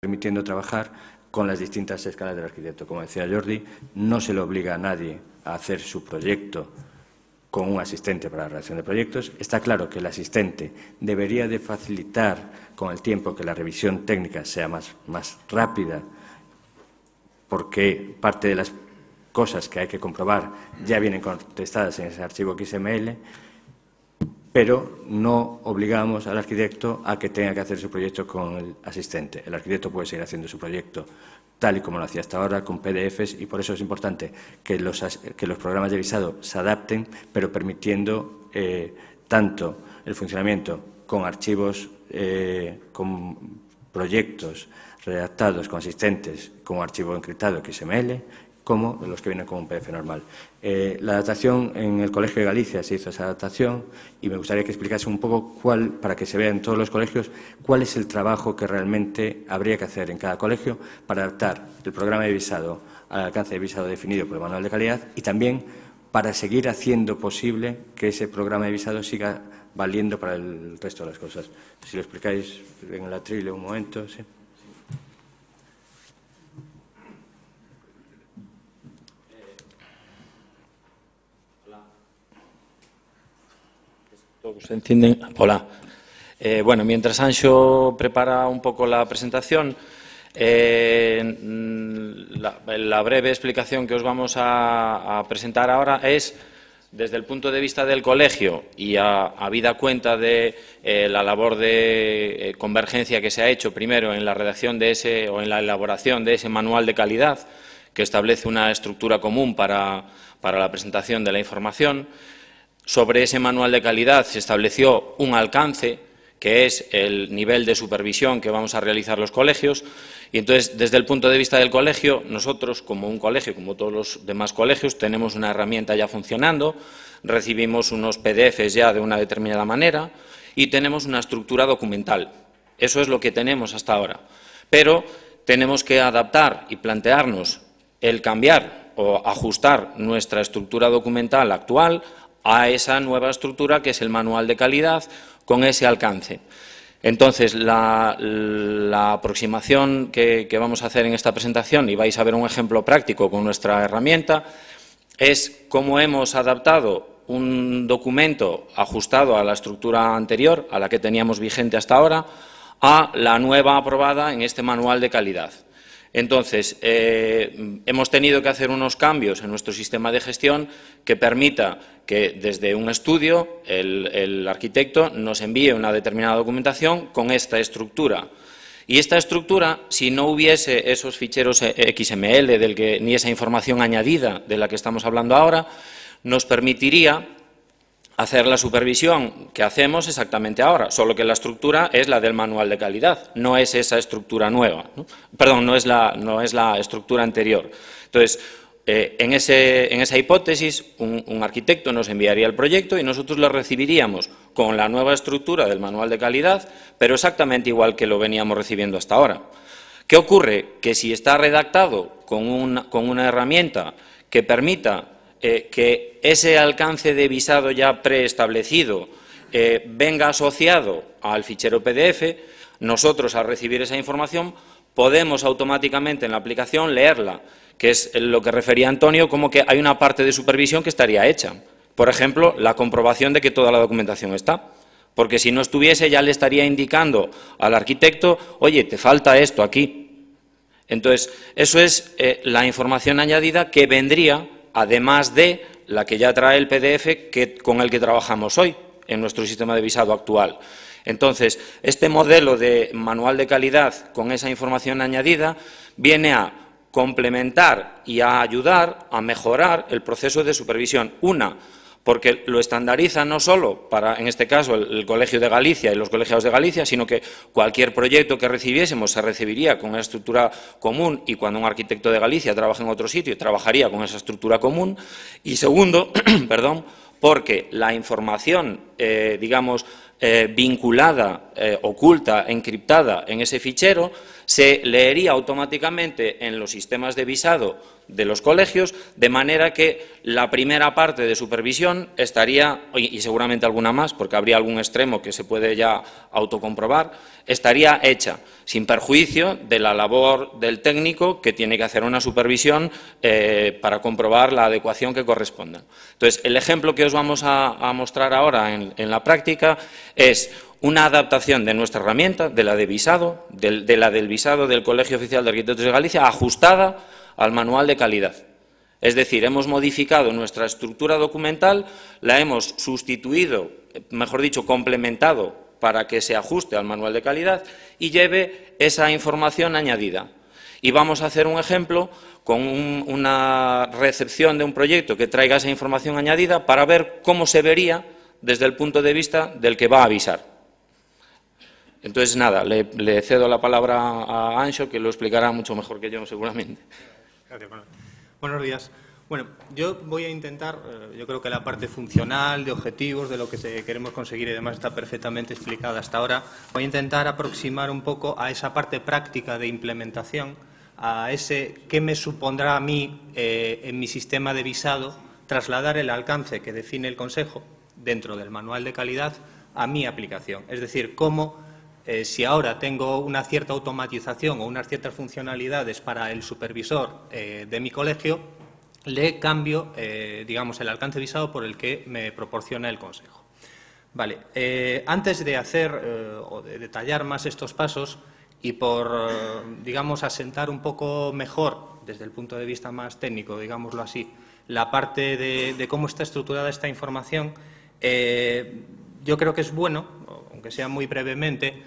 permitiendo trabajar con las distintas escalas del arquitecto. Como decía Jordi, no se le obliga a nadie a hacer su proyecto con un asistente para la redacción de proyectos. Está claro que el asistente debería de facilitar con el tiempo que la revisión técnica sea más rápida, porque parte de las cosas que hay que comprobar ya vienen contestadas en ese archivo XML, pero no obligamos al arquitecto a que tenga que hacer su proyecto con el asistente. El arquitecto puede seguir haciendo su proyecto tal y como lo hacía hasta ahora, con PDFs, y por eso es importante que los programas de visado se adapten, pero permitiendo tanto el funcionamiento con archivos, con proyectos redactados con asistentes con un archivo encriptado XML, como los que vienen con un PDF normal. La adaptación en el Colegio de Galicia se hizo esa adaptación y me gustaría que explicase un poco para que se vea en todos los colegios, cuál es el trabajo que realmente habría que hacer en cada colegio para adaptar el programa de visado al alcance de visado definido por el manual de calidad y también para seguir haciendo posible que ese programa de visado siga valiendo para el resto de las cosas. Si lo explicáis en el atril un momento. ¿Sí? ¿Se entienden? Hola. Bueno, mientras Anxo prepara un poco la presentación, la breve explicación que os vamos a presentar ahora es desde el punto de vista del colegio y habida cuenta de la labor de convergencia que se ha hecho primero en la redacción de ese o en la elaboración de ese manual de calidad que establece una estructura común para la presentación de la información. Sobre ese manual de calidad se estableció un alcance, que es el nivel de supervisión que vamos a realizar los colegios. Y entonces, desde el punto de vista del colegio, nosotros, como un colegio, como todos los demás colegios, tenemos una herramienta ya funcionando, recibimos unos PDFs ya de una determinada manera y tenemos una estructura documental. Eso es lo que tenemos hasta ahora. Pero tenemos que adaptar y plantearnos el cambiar o ajustar nuestra estructura documental actual a esa nueva estructura que es el manual de calidad con ese alcance. Entonces, la aproximación que vamos a hacer en esta presentación, y vais a ver un ejemplo práctico con nuestra herramienta, es cómo hemos adaptado un documento ajustado a la estructura anterior, a la que teníamos vigente hasta ahora, a la nueva aprobada en este manual de calidad. Entonces, hemos tenido que hacer unos cambios en nuestro sistema de gestión que permita que desde un estudio el arquitecto nos envíe una determinada documentación con esta estructura. Y esta estructura, si no hubiese esos ficheros XML ni esa información añadida de la que estamos hablando ahora, nos permitiría hacer la supervisión que hacemos exactamente ahora, solo que la estructura es la del manual de calidad, no es esa estructura nueva, ¿no? Perdón, no es la estructura anterior. Entonces, en esa hipótesis, un arquitecto nos enviaría el proyecto y nosotros lo recibiríamos con la nueva estructura del manual de calidad, pero exactamente igual que lo veníamos recibiendo hasta ahora. ¿Qué ocurre? Que si está redactado con una herramienta que permita que ese alcance de visado ya preestablecido venga asociado al fichero PDF, nosotros al recibir esa información podemos automáticamente en la aplicación leerla, que es lo que refería Antonio, como que hay una parte de supervisión que estaría hecha. Por ejemplo, la comprobación de que toda la documentación está. Porque si no estuviese ya le estaría indicando al arquitecto, oye, te falta esto aquí. Entonces, eso es la información añadida que vendría además de la que ya trae el PDF con el que trabajamos hoy en nuestro sistema de visado actual. Entonces, este modelo de manual de calidad con esa información añadida viene a complementar y a ayudar a mejorar el proceso de supervisión. Una, porque lo estandariza no solo para, en este caso, el Colegio de Galicia y los colegiados de Galicia, sino que cualquier proyecto que recibiésemos se recibiría con una estructura común y cuando un arquitecto de Galicia trabaja en otro sitio, trabajaría con esa estructura común. Y segundo, perdón, porque la información, digamos, vinculada, oculta, encriptada en ese fichero, se leería automáticamente en los sistemas de visado de los colegios, de manera que la primera parte de supervisión estaría, y seguramente alguna más, porque habría algún extremo que se puede ya autocomprobar, estaría hecha sin perjuicio de la labor del técnico que tiene que hacer una supervisión para comprobar la adecuación que corresponda. Entonces, el ejemplo que os vamos a mostrar ahora en la práctica es una adaptación de nuestra herramienta, de la de visado, de la del visado del Colegio Oficial de Arquitectos de Galicia, ajustada al manual de calidad. Es decir, hemos modificado nuestra estructura documental, la hemos sustituido, mejor dicho, complementado para que se ajuste al manual de calidad y lleve esa información añadida. Y vamos a hacer un ejemplo con una recepción de un proyecto que traiga esa información añadida para ver cómo se vería desde el punto de vista del que va a avisar. Entonces, nada, le cedo la palabra a Anxo, que lo explicará mucho mejor que yo, seguramente. Gracias. Buenos días. Bueno, yo voy a intentar, yo creo que la parte funcional, de objetivos, de lo que queremos conseguir y demás está perfectamente explicada hasta ahora. Voy a intentar aproximar un poco a esa parte práctica de implementación, a ese qué me supondrá a mí en mi sistema de visado trasladar el alcance que define el Consejo dentro del manual de calidad a mi aplicación. Es decir, cómo si ahora tengo una cierta automatización o unas ciertas funcionalidades para el supervisor de mi colegio, le cambio, digamos, el alcance visado por el que me proporciona el Consejo. Vale, antes de hacer o de detallar más estos pasos y por, digamos, asentar un poco mejor, desde el punto de vista más técnico, digámoslo así, la parte de cómo está estructurada esta información, yo creo que es bueno, aunque sea muy brevemente,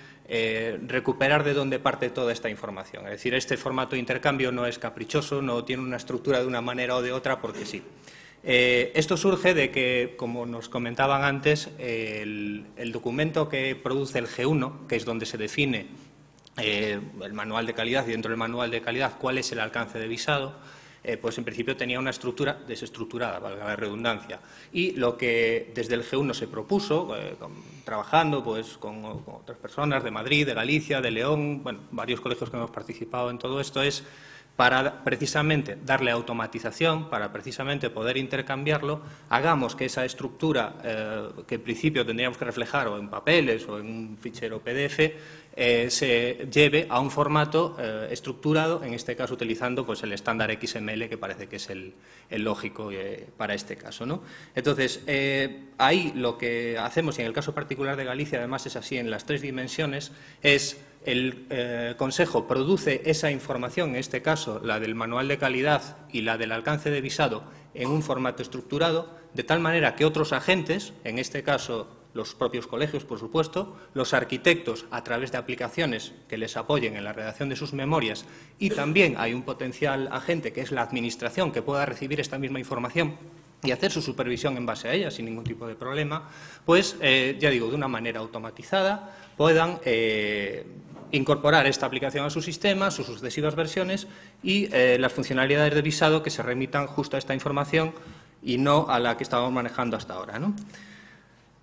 recuperar de dónde parte toda esta información. Es decir, este formato de intercambio no es caprichoso, no tiene una estructura de una manera o de otra porque sí. Esto surge de que, como nos comentaban antes, el documento que produce el G1, que es donde se define el manual de calidad y dentro del manual de calidad cuál es el alcance de visado, pues en principio tenía una estructura desestructurada, valga la redundancia. Y lo que desde el G1 se propuso, trabajando pues, con otras personas de Madrid, de Galicia, de León, bueno, varios colegios que hemos participado en todo esto, es para precisamente darle automatización, para precisamente poder intercambiarlo, hagamos que esa estructura que en principio tendríamos que reflejar o en papeles o en un fichero PDF, se lleve a un formato estructurado, en este caso utilizando pues, el estándar XML, que parece que es el lógico para este caso, ¿no? Entonces, ahí lo que hacemos, y en el caso particular de Galicia además es así en las 3 dimensiones, es el Consejo produce esa información, en este caso la del manual de calidad y la del alcance de visado, en un formato estructurado, de tal manera que otros agentes, en este caso los propios colegios, por supuesto, los arquitectos a través de aplicaciones que les apoyen en la redacción de sus memorias, y también hay un potencial agente que es la administración que pueda recibir esta misma información y hacer su supervisión en base a ella sin ningún tipo de problema, pues, ya digo, de una manera automatizada puedan incorporar esta aplicación a su sistema, sus sucesivas versiones y las funcionalidades de visado que se remitan justo a esta información y no a la que estábamos manejando hasta ahora, ¿no?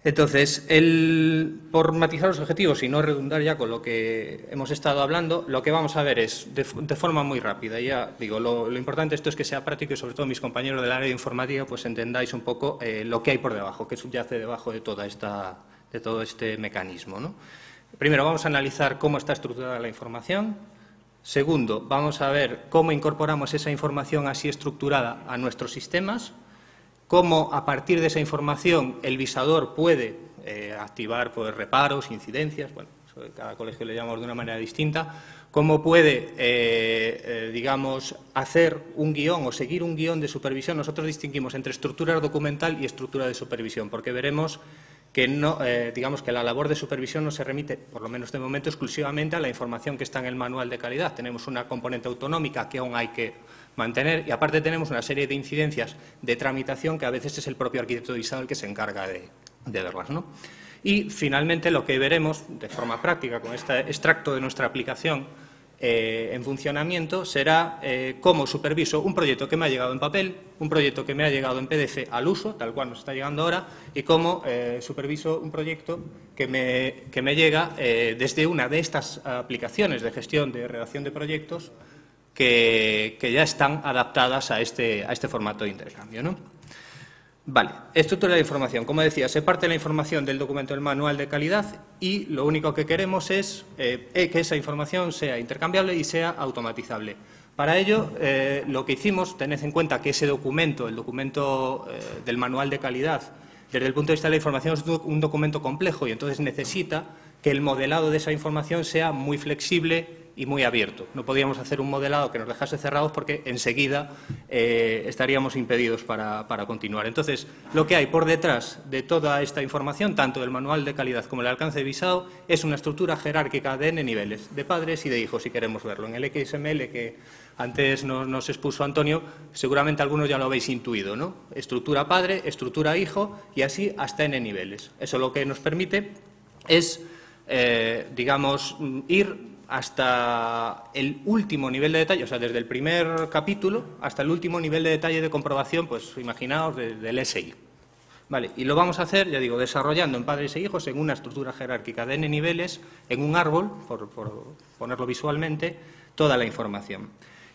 Entonces, por matizar los objetivos y no redundar ya con lo que hemos estado hablando, lo que vamos a ver es, de forma muy rápida, ya digo, lo importante de esto es que sea práctico y sobre todo mis compañeros del área de informática pues entendáis un poco lo que hay por debajo, que subyace debajo de todo este mecanismo, ¿no? Primero, vamos a analizar cómo está estructurada la información. Segundo, vamos a ver cómo incorporamos esa información así estructurada a nuestros sistemas, cómo a partir de esa información el visador puede activar pues, reparos, incidencias, bueno, eso cada colegio le llamamos de una manera distinta, cómo puede, digamos, hacer un guión o seguir un guión de supervisión. Nosotros distinguimos entre estructura documental y estructura de supervisión, porque veremos que no, digamos que la labor de supervisión no se remite, por lo menos de momento, exclusivamente a la información que está en el manual de calidad. Tenemos una componente autonómica que aún hay que mantener y aparte tenemos una serie de incidencias de tramitación que a veces es el propio arquitecto de visado el que se encarga de verlas, ¿no? Y finalmente lo que veremos de forma práctica con este extracto de nuestra aplicación en funcionamiento será cómo superviso un proyecto que me ha llegado en papel, un proyecto que me ha llegado en PDF al uso, tal cual nos está llegando ahora, y cómo superviso un proyecto que me llega desde una de estas aplicaciones de gestión de redacción de proyectos que ya están adaptadas a este formato de intercambio, ¿no? Vale, estructura de la información. Como decía, se parte la información del documento del manual de calidad y lo único que queremos es que esa información sea intercambiable y sea automatizable. Para ello, lo que hicimos, tened en cuenta que ese documento, el documento del manual de calidad, desde el punto de vista de la información es un documento complejo y entonces necesita que el modelado de esa información sea muy flexible y muy abierto. No podíamos hacer un modelado que nos dejase cerrados porque enseguida estaríamos impedidos para continuar. Entonces, lo que hay por detrás de toda esta información, tanto del manual de calidad como el alcance de visado, es una estructura jerárquica de N niveles, de padres y de hijos, si queremos verlo. En el XML que antes nos expuso Antonio, seguramente algunos ya lo habéis intuido, ¿no? Estructura padre, estructura hijo y así hasta N niveles. Eso lo que nos permite es, digamos, ir hasta el último nivel de detalle, o sea, desde el primer capítulo hasta el último nivel de detalle de comprobación, pues imaginaos, del SI. Vale, y lo vamos a hacer, ya digo, desarrollando en padres e hijos en una estructura jerárquica de N niveles, en un árbol, por ponerlo visualmente, toda la información.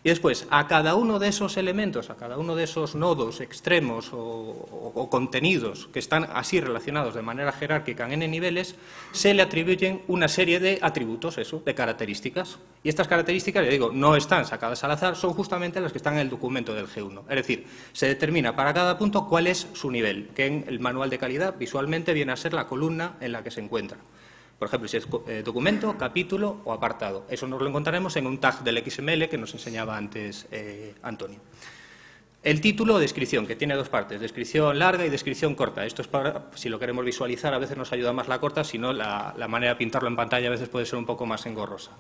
Y después, a cada uno de esos elementos, a cada uno de esos nodos extremos o contenidos que están así relacionados de manera jerárquica en N niveles, se le atribuyen una serie de atributos, de características. Y estas características, ya digo, no están sacadas al azar, son justamente las que están en el documento del G1. Es decir, se determina para cada punto cuál es su nivel, que en el manual de calidad visualmente viene a ser la columna en la que se encuentra. Por ejemplo, si es documento, capítulo o apartado. Eso nos lo encontraremos en un tag del XML que nos enseñaba antes Antonio. El título o descripción, que tiene dos partes, descripción larga y descripción corta. Esto es para, si lo queremos visualizar, a veces nos ayuda más la corta, si no, la manera de pintarlo en pantalla a veces puede ser un poco más engorrosa.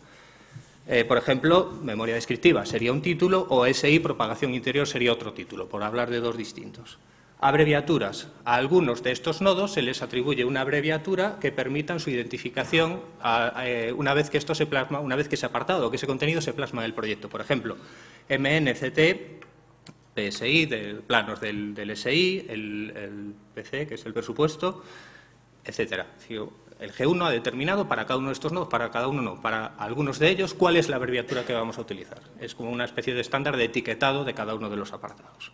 Por ejemplo, memoria descriptiva sería un título o SI, propagación interior, sería otro título, por hablar de dos distintos. Abreviaturas. A algunos de estos nodos se les atribuye una abreviatura que permitan su identificación una vez que esto se plasma, una vez que ese apartado o que ese contenido se plasma en el proyecto. Por ejemplo, MNCT, PSI, de planos del SI, el PC, que es el presupuesto, etcétera. El G1 ha determinado para cada uno de estos nodos, para cada uno no, para algunos de ellos, cuál es la abreviatura que vamos a utilizar. Es como una especie de estándar de etiquetado de cada uno de los apartados.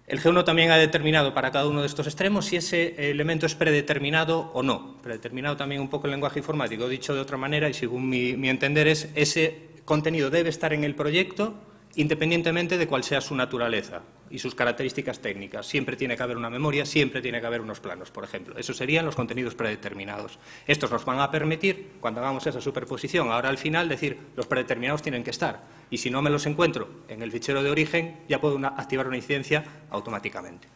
El G1 también ha determinado para cada uno de estos extremos si ese elemento es predeterminado o no. Predeterminado también un poco el lenguaje informático, dicho de otra manera, y según mi entender es ese contenido debe estar en el proyecto independientemente de cuál sea su naturaleza y sus características técnicas. Siempre tiene que haber una memoria, siempre tiene que haber unos planos, por ejemplo. Esos serían los contenidos predeterminados. Estos nos van a permitir, cuando hagamos esa superposición, ahora al final, decir, los predeterminados tienen que estar. Y si no me los encuentro en el fichero de origen, ya puedo activar una incidencia automáticamente.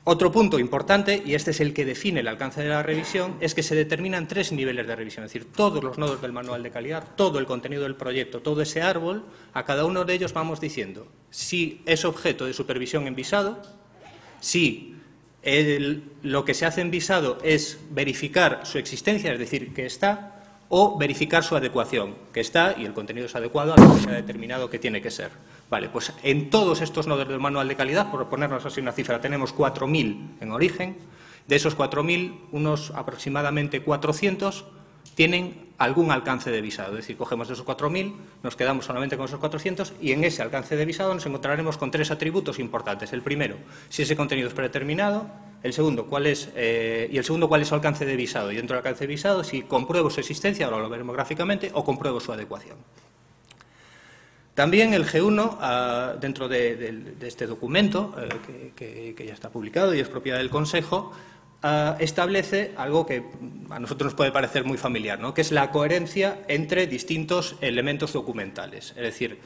Otro punto importante, y este es el que define el alcance de la revisión, es que se determinan 3 niveles de revisión. Es decir, todos los nodos del manual de calidad, todo el contenido del proyecto, todo ese árbol, a cada uno de ellos vamos diciendo si es objeto de supervisión en visado, si lo que se hace en visado es verificar su existencia, es decir, que está, o verificar su adecuación, que está y el contenido es adecuado a lo que se ha determinado que tiene que ser. Vale, pues en todos estos nodos del manual de calidad, por ponernos así una cifra, tenemos 4.000 en origen. De esos 4.000, unos aproximadamente 400 tienen algún alcance de visado. Es decir, cogemos esos 4.000, nos quedamos solamente con esos 400 y en ese alcance de visado nos encontraremos con 3 atributos importantes. El primero, si ese contenido es predeterminado. El segundo, cuál es su alcance de visado. Y dentro del alcance de visado, si compruebo su existencia, ahora lo veremos gráficamente, o compruebo su adecuación. También el G1, dentro de este documento, que ya está publicado y es propiedad del Consejo, establece algo que a nosotros nos puede parecer muy familiar, ¿no? Que es la coherencia entre distintos elementos documentales. Es decir,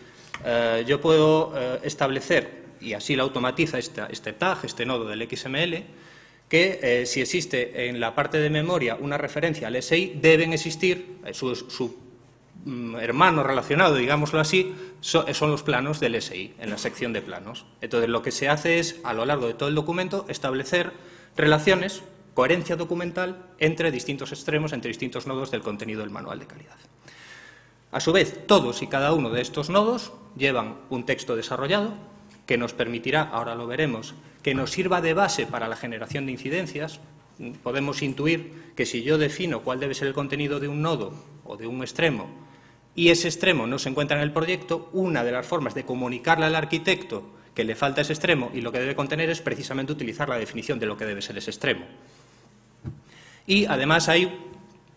yo puedo establecer, y así lo automatiza este tag, este nodo del XML, que si existe en la parte de memoria una referencia al SI, deben existir su hermano relacionado, digámoslo así, son los planos del SI, en la sección de planos. Entonces, lo que se hace es, a lo largo de todo el documento, establecer relaciones, coherencia documental, entre distintos extremos, entre distintos nodos del contenido del manual de calidad. A su vez, todos y cada uno de estos nodos llevan un texto desarrollado que nos permitirá, ahora lo veremos, que nos sirva de base para la generación de incidencias. Podemos intuir que si yo defino cuál debe ser el contenido de un nodo o de un extremo y ese extremo no se encuentra en el proyecto, una de las formas de comunicarle al arquitecto que le falta ese extremo y lo que debe contener es precisamente utilizar la definición de lo que debe ser ese extremo. Y además hay,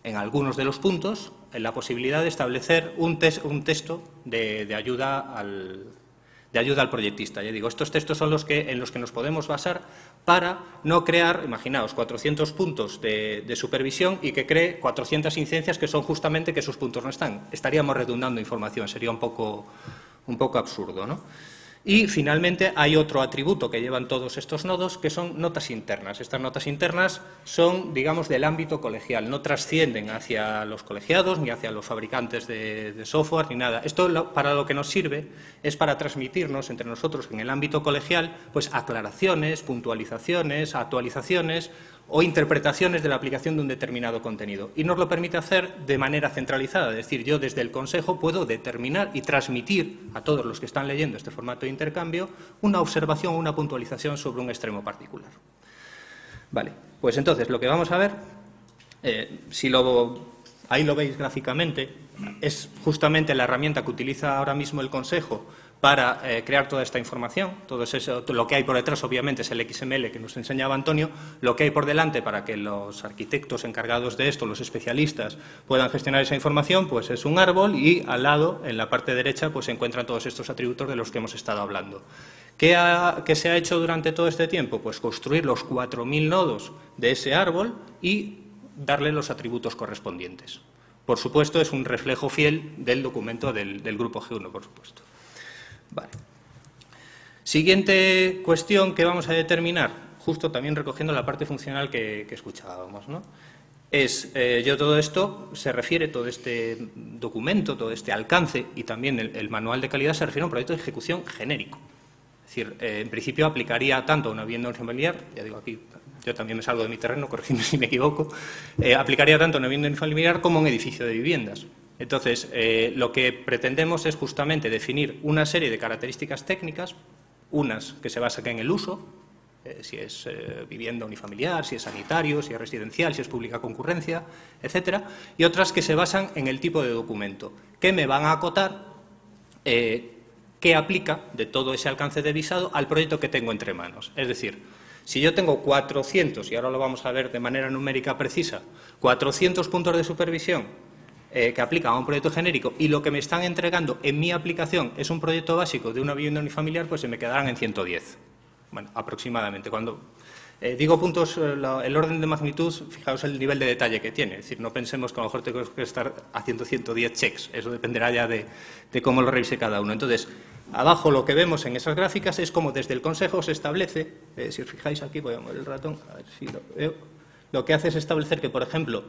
en algunos de los puntos, la posibilidad de establecer un texto de ayuda al proyectista. Ya digo, estos textos son en los que nos podemos basar para no crear, imaginaos, 400 puntos de supervisión y que cree 400 incidencias que son justamente que esos puntos no están. Estaríamos redundando información, sería un poco absurdo, ¿no? Y, finalmente, hay otro atributo que llevan todos estos nodos, que son notas internas. Estas notas internas son, digamos, del ámbito colegial, no trascienden hacia los colegiados ni hacia los fabricantes de software ni nada. Esto para lo que nos sirve es para transmitirnos entre nosotros en el ámbito colegial pues aclaraciones, puntualizaciones, actualizaciones o interpretaciones de la aplicación de un determinado contenido. Y nos lo permite hacer de manera centralizada, es decir, yo desde el Consejo puedo determinar y transmitir a todos los que están leyendo este formato de intercambio una observación o una puntualización sobre un extremo particular. Vale, pues entonces lo que vamos a ver, ahí lo veis gráficamente, es justamente la herramienta que utiliza ahora mismo el Consejo para crear toda esta información. Todo lo que hay por detrás, obviamente, es el XML que nos enseñaba Antonio. Lo que hay por delante para que los arquitectos encargados de esto, los especialistas, puedan gestionar esa información, pues es un árbol y al lado, en la parte derecha, pues se encuentran todos estos atributos de los que hemos estado hablando. ¿Qué se ha hecho durante todo este tiempo? Pues construir los 4.000 nodos de ese árbol y darle los atributos correspondientes. Por supuesto, es un reflejo fiel del documento del Grupo G1, por supuesto. Vale. Siguiente cuestión que vamos a determinar, justo también recogiendo la parte funcional que escuchábamos, ¿no? Yo todo esto se refiere, todo este documento, todo este alcance y también el manual de calidad se refiere a un proyecto de ejecución genérico. Es decir, en principio aplicaría tanto a una vivienda unifamiliar, ya digo aquí, yo también me salgo de mi terreno, corregidme si me equivoco, aplicaría tanto a una vivienda unifamiliar como a un edificio de viviendas. Entonces, lo que pretendemos es justamente definir una serie de características técnicas, unas que se basan en el uso, si es vivienda unifamiliar, si es sanitario, si es residencial, si es pública concurrencia, etcétera, y otras que se basan en el tipo de documento, que me van a acotar qué aplica de todo ese alcance de visado al proyecto que tengo entre manos. Es decir, si yo tengo 400, y ahora lo vamos a ver de manera numérica precisa, 400 puntos de supervisión que aplican a un proyecto genérico y lo que me están entregando en mi aplicación es un proyecto básico de una vivienda unifamiliar, pues se me quedarán en 110. Bueno, aproximadamente. Cuando digo puntos, el orden de magnitud, fijaos el nivel de detalle que tiene. Es decir, no pensemos que a lo mejor tengo que estar haciendo 110 checks. Eso dependerá ya de cómo lo revise cada uno. Entonces, abajo lo que vemos en esas gráficas es cómo desde el Consejo se establece, si os fijáis aquí, voy a mover el ratón, a ver si lo veo, lo que hace es establecer que, por ejemplo,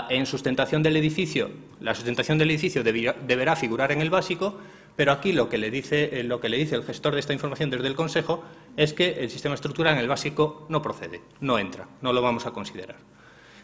en sustentación del edificio, la sustentación del edificio deberá figurar en el básico, pero aquí lo que le dice el gestor de esta información desde el Consejo es que el sistema estructural en el básico no procede, no entra, no lo vamos a considerar.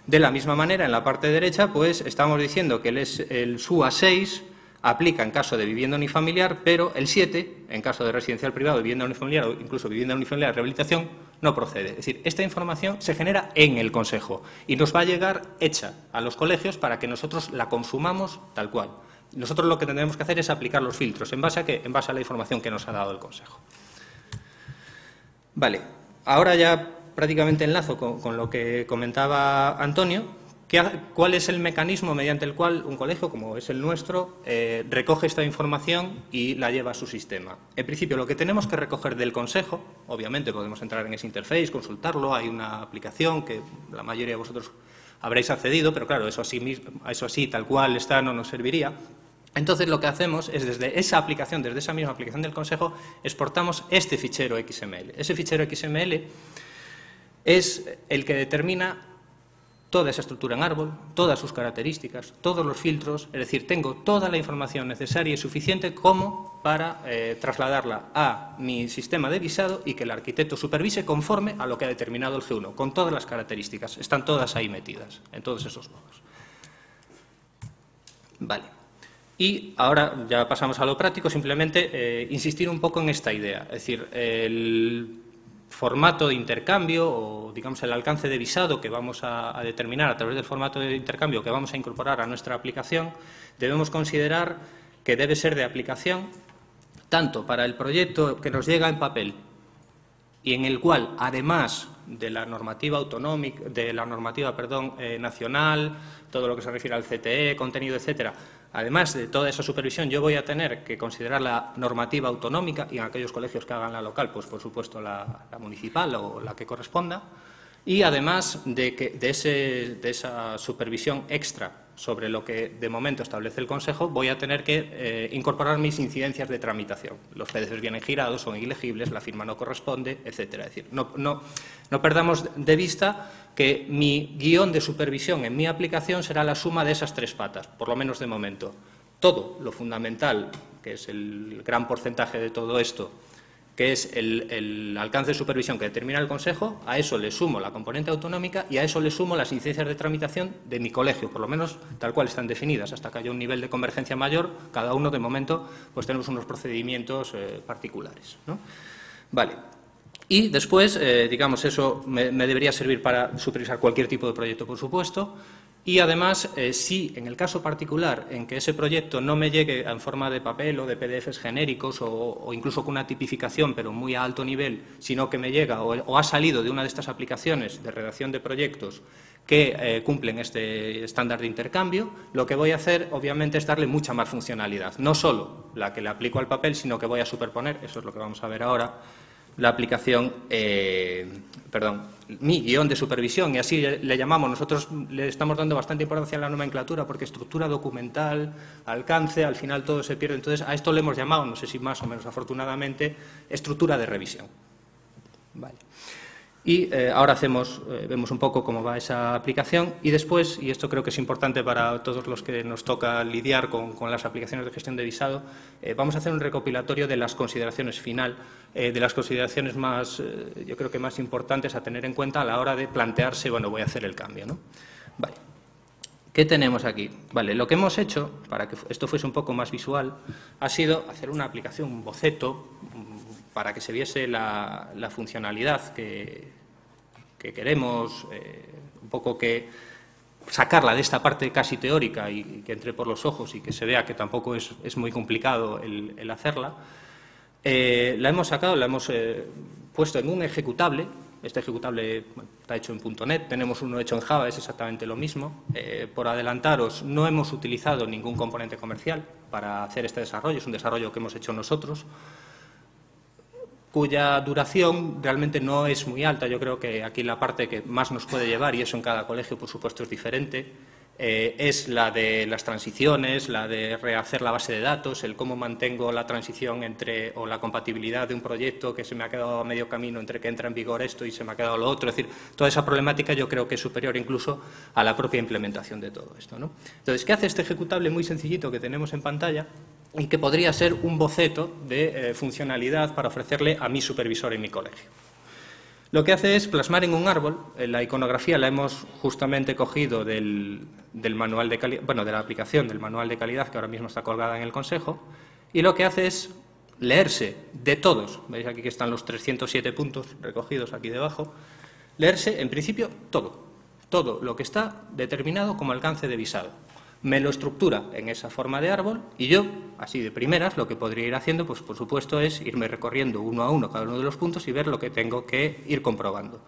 De la misma manera, en la parte derecha, pues estamos diciendo que el SUA 6 aplica en caso de vivienda unifamiliar, pero el 7, en caso de residencial privado, vivienda unifamiliar o incluso vivienda unifamiliar de rehabilitación, no procede. Es decir, esta información se genera en el Consejo y nos va a llegar hecha a los colegios para que nosotros la consumamos tal cual. Nosotros lo que tendremos que hacer es aplicar los filtros. ¿En base a qué? En base a la información que nos ha dado el Consejo. Vale, ahora ya prácticamente enlazo con lo que comentaba Antonio. ¿Cuál es el mecanismo mediante el cual un colegio, como es el nuestro, recoge esta información y la lleva a su sistema? En principio, lo que tenemos que recoger del Consejo, obviamente podemos entrar en ese interface, consultarlo, hay una aplicación que la mayoría de vosotros habréis accedido, pero claro, eso así tal cual está, no nos serviría. Entonces, lo que hacemos es, desde esa misma aplicación del Consejo, exportamos este fichero XML. Ese fichero XML es el que determina toda esa estructura en árbol, todas sus características, todos los filtros, es decir, tengo toda la información necesaria y suficiente como para trasladarla a mi sistema de visado y que el arquitecto supervise conforme a lo que ha determinado el G1, con todas las características. Están todas ahí metidas, en todos esos nodos. Vale. Y ahora ya pasamos a lo práctico, simplemente insistir un poco en esta idea. Es decir, el formato de intercambio o, digamos, el alcance de visado que vamos a determinar a través del formato de intercambio que vamos a incorporar a nuestra aplicación, debemos considerar que debe ser de aplicación tanto para el proyecto que nos llega en papel y en el cual, además de la normativa autonómica, nacional, todo lo que se refiere al CTE, contenido, etcétera, además de toda esa supervisión, yo voy a tener que considerar la normativa autonómica y en aquellos colegios que hagan la local, pues por supuesto la municipal o la que corresponda, y además de esa supervisión extra sobre lo que de momento establece el Consejo, voy a tener que incorporar mis incidencias de tramitación. Los PDFs vienen girados, son ilegibles, la firma no corresponde, etcétera. Es decir, no perdamos de vista que mi guión de supervisión en mi aplicación será la suma de esas tres patas, por lo menos de momento. Todo lo fundamental, que es el gran porcentaje de todo esto, que es el alcance de supervisión que determina el Consejo, a eso le sumo la componente autonómica y a eso le sumo las incidencias de tramitación de mi colegio, por lo menos tal cual están definidas, hasta que haya un nivel de convergencia mayor, cada uno de momento pues tenemos unos procedimientos particulares, ¿no? Vale. Y después, digamos, eso me debería servir para supervisar cualquier tipo de proyecto, por supuesto. Y además, si en el caso particular en que ese proyecto no me llegue en forma de papel o de PDFs genéricos o incluso con una tipificación, pero muy a alto nivel, sino que me llega o ha salido de una de estas aplicaciones de redacción de proyectos que cumplen este estándar de intercambio, lo que voy a hacer, obviamente, es darle mucha más funcionalidad. No solo la que le aplico al papel, sino que voy a superponer, eso es lo que vamos a ver ahora, la aplicación, mi guión de supervisión, y así le llamamos. Nosotros le estamos dando bastante importancia a la nomenclatura porque estructura documental, alcance, al final todo se pierde. Entonces, a esto le hemos llamado, no sé si más o menos afortunadamente, estructura de revisión. Vale. Y ahora vemos un poco cómo va esa aplicación y después, y esto creo que es importante para todos los que nos toca lidiar con las aplicaciones de gestión de visado, vamos a hacer un recopilatorio de las consideraciones final, de las consideraciones más, yo creo que más importantes a tener en cuenta a la hora de plantearse, bueno, voy a hacer el cambio, ¿no? Vale. ¿Qué tenemos aquí? Vale, lo que hemos hecho, para que esto fuese un poco más visual, ha sido hacer una aplicación, un boceto, para que se viese la funcionalidad que queremos, un poco que sacarla de esta parte casi teórica y que entre por los ojos y que se vea que tampoco es muy complicado el hacerla. La hemos sacado, la hemos puesto en un ejecutable. Este ejecutable está hecho en .NET, tenemos uno hecho en Java, es exactamente lo mismo. Por adelantaros, no hemos utilizado ningún componente comercial para hacer este desarrollo, es un desarrollo que hemos hecho nosotros, cuya duración realmente no es muy alta. Yo creo que aquí la parte que más nos puede llevar, y eso en cada colegio por supuesto es diferente, es la de las transiciones, la de rehacer la base de datos, el cómo mantengo la transición o la compatibilidad de un proyecto que se me ha quedado a medio camino entre que entra en vigor esto y se me ha quedado lo otro. Es decir, toda esa problemática yo creo que es superior incluso a la propia implementación de todo esto, ¿no? Entonces, ¿qué hace este ejecutable muy sencillito que tenemos en pantalla? Y que podría ser un boceto de funcionalidad para ofrecerle a mi supervisor en mi colegio. Lo que hace es plasmar en un árbol, la iconografía la hemos justamente cogido del manual de calidad, bueno, de la aplicación del manual de calidad que ahora mismo está colgada en el Consejo, y lo que hace es leerse de todos, veis aquí que están los 307 puntos recogidos aquí debajo, leerse en principio todo lo que está determinado como alcance de visado. Me lo estructura en esa forma de árbol y yo, así de primeras, lo que podría ir haciendo, pues por supuesto, es irme recorriendo uno a uno cada uno de los puntos y ver lo que tengo que ir comprobando.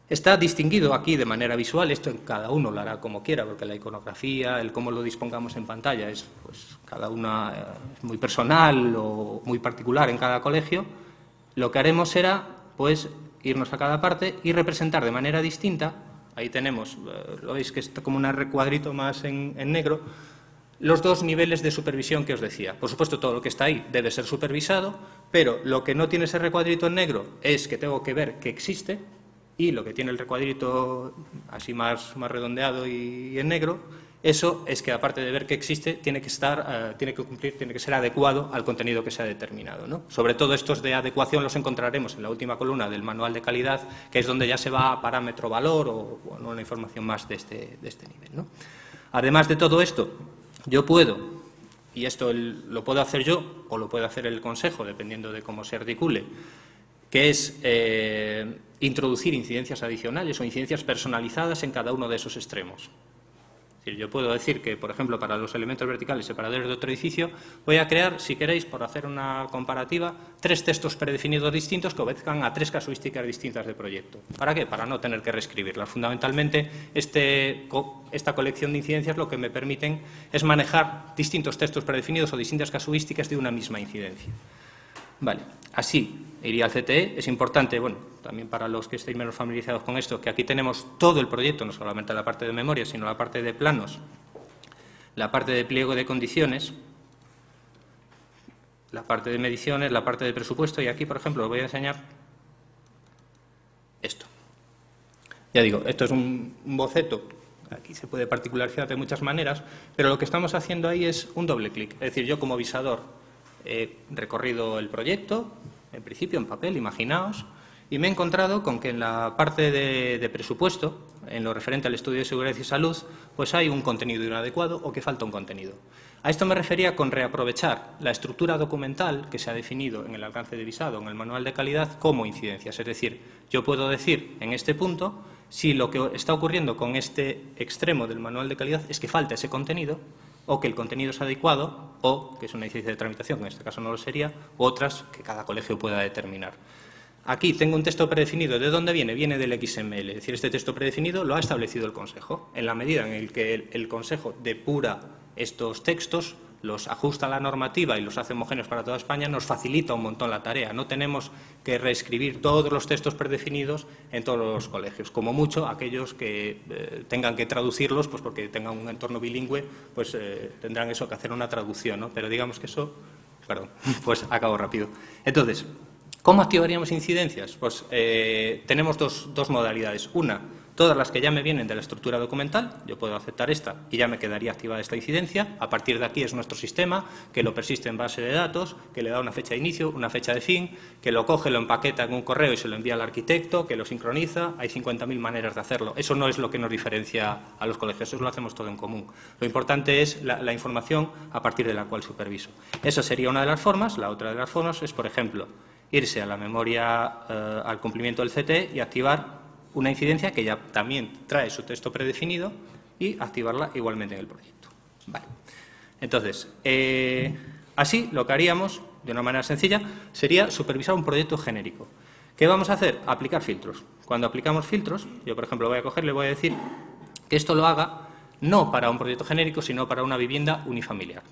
Está distinguido aquí de manera visual, esto en cada uno lo hará como quiera, porque la iconografía, el cómo lo dispongamos en pantalla, es pues cada una es muy personal o muy particular en cada colegio. Lo que haremos será, pues, irnos a cada parte y representar de manera distinta. Ahí tenemos, lo veis que está como un recuadrito más en negro, los dos niveles de supervisión que os decía. Por supuesto, todo lo que está ahí debe ser supervisado, pero lo que no tiene ese recuadrito en negro es que tengo que ver que existe, y lo que tiene el recuadrito así más redondeado y en negro, eso es que aparte de ver que existe, tiene que cumplir, tiene que ser adecuado al contenido que se ha determinado, ¿no? Sobre todo estos de adecuación los encontraremos en la última columna del manual de calidad, que es donde ya se va a parámetro valor o bueno, una información más de este nivel, ¿no? Además de todo esto, yo puedo y esto lo puedo hacer yo o lo puede hacer el Consejo, dependiendo de cómo se articule, que es introducir incidencias adicionales o incidencias personalizadas en cada uno de esos extremos. Es decir, yo puedo decir que, por ejemplo, para los elementos verticales separadores de otro edificio, voy a crear, si queréis, por hacer una comparativa, 3 textos predefinidos distintos que obedezcan a 3 casuísticas distintas de proyecto. ¿Para qué? Para no tener que reescribirlas. Fundamentalmente, esta colección de incidencias lo que me permiten es manejar distintos textos predefinidos o distintas casuísticas de una misma incidencia. Vale, así iría al CTE. Es importante, bueno, también para los que estéis menos familiarizados con esto, que aquí tenemos todo el proyecto, no solamente la parte de memoria, sino la parte de planos, la parte de pliego de condiciones, la parte de mediciones, la parte de presupuesto, y aquí, por ejemplo, os voy a enseñar esto. Ya digo, esto es un boceto, aquí se puede particularizar de muchas maneras, pero lo que estamos haciendo ahí es un doble clic. Es decir, yo como visador he recorrido el proyecto, en principio en papel, imaginaos, y me he encontrado con que en la parte de presupuesto, en lo referente al estudio de seguridad y salud, pues hay un contenido inadecuado o que falta un contenido. A esto me refería con reaprovechar la estructura documental que se ha definido en el alcance de visado, en el manual de calidad, como incidencias. Es decir, yo puedo decir en este punto si lo que está ocurriendo con este extremo del manual de calidad es que falta ese contenido, o que el contenido es adecuado, o que es una incidencia de tramitación, en este caso no lo sería, u otras que cada colegio pueda determinar. Aquí tengo un texto predefinido. ¿De dónde viene? Viene del XML. Es decir, este texto predefinido lo ha establecido el Consejo. En la medida en la que el Consejo depura estos textos, los ajusta a la normativa y los hace homogéneos para toda España, nos facilita un montón la tarea. No tenemos que reescribir todos los textos predefinidos en todos los colegios. Como mucho, aquellos que tengan que traducirlos, pues porque tengan un entorno bilingüe, pues tendrán eso que hacer una traducción, ¿no? Pero digamos que eso... Perdón, pues acabo rápido. Entonces, ¿cómo activaríamos incidencias? Pues tenemos dos modalidades. Una, todas las que ya me vienen de la estructura documental, yo puedo aceptar esta y ya me quedaría activada esta incidencia. A partir de aquí es nuestro sistema, que lo persiste en base de datos, que le da una fecha de inicio, una fecha de fin, que lo coge, lo empaqueta en un correo y se lo envía al arquitecto, que lo sincroniza. Hay 50.000 maneras de hacerlo. Eso no es lo que nos diferencia a los colegios, eso lo hacemos todo en común. Lo importante es la información a partir de la cual superviso. Esa sería una de las formas. La otra de las formas es, por ejemplo, irse a la memoria, al cumplimiento del CTE y activar una incidencia que ya también trae su texto predefinido y activarla igualmente en el proyecto. Vale. Entonces, así lo que haríamos, de una manera sencilla, sería supervisar un proyecto genérico. ¿Qué vamos a hacer? Aplicar filtros. Cuando aplicamos filtros, yo, por ejemplo, voy a coger, le voy a decir que esto lo haga no para un proyecto genérico, sino para una vivienda unifamiliar.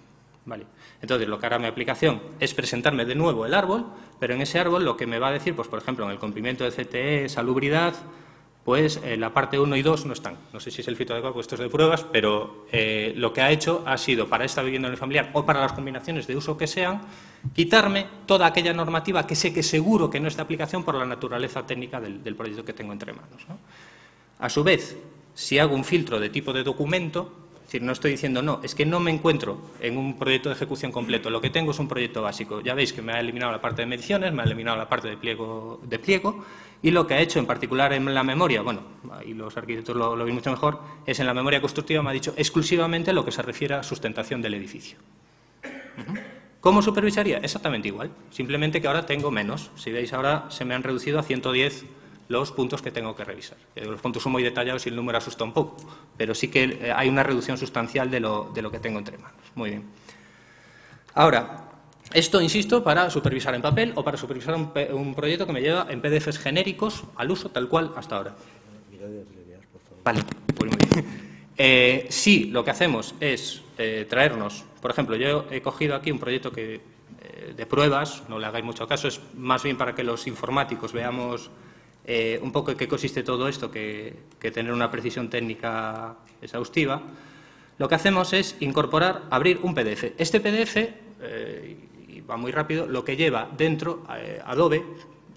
Vale. Entonces, lo que hará mi aplicación es presentarme de nuevo el árbol, pero en ese árbol lo que me va a decir, pues por ejemplo, en el cumplimiento del CTE, salubridad, pues la parte 1 y 2 no están. No sé si es el filtro adecuado, pues esto es de pruebas, pero lo que ha hecho ha sido, para esta vivienda unifamiliar o para las combinaciones de uso que sean, quitarme toda aquella normativa que sé que seguro que no es de aplicación por la naturaleza técnica del proyecto que tengo entre manos, ¿no? A su vez, si hago un filtro de tipo de documento, es decir, no estoy diciendo no, es que no me encuentro en un proyecto de ejecución completo, lo que tengo es un proyecto básico. Ya veis que me ha eliminado la parte de mediciones, me ha eliminado la parte de pliego, y lo que ha hecho en particular en la memoria, bueno, y los arquitectos lo ven mucho mejor, es en la memoria constructiva me ha dicho exclusivamente lo que se refiere a sustentación del edificio. ¿Cómo supervisaría? Exactamente igual, simplemente que ahora tengo menos. Si veis, ahora se me han reducido a 110 los puntos que tengo que revisar. Los puntos son muy detallados y el número asusta un poco, pero sí que hay una reducción sustancial de lo que tengo entre manos. Muy bien. Ahora, esto, insisto, para supervisar en papel o para supervisar un proyecto que me lleva en PDFs genéricos al uso tal cual hasta ahora. Vale, pues muy bien. Sí, lo que hacemos es traernos, por ejemplo, yo he cogido aquí un proyecto de pruebas, no le hagáis mucho caso, es más bien para que los informáticos veamos un poco en qué consiste todo esto, que tener una precisión técnica exhaustiva. Lo que hacemos es incorporar, abrir un PDF. Este PDF, y va muy rápido, lo que lleva dentro, Adobe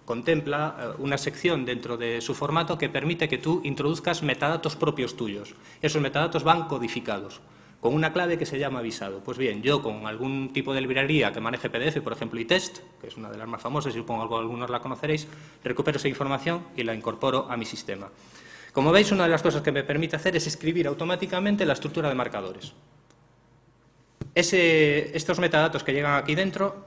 contempla una sección dentro de su formato que permite que tú introduzcas metadatos propios tuyos. Esos metadatos van codificados con una clave que se llama visado. Pues bien, yo con algún tipo de librería que maneje PDF, por ejemplo iTest, que es una de las más famosas, y supongo que algunos la conoceréis, recupero esa información y la incorporo a mi sistema. Como veis, una de las cosas que me permite hacer es escribir automáticamente la estructura de marcadores. Estos metadatos que llegan aquí dentro,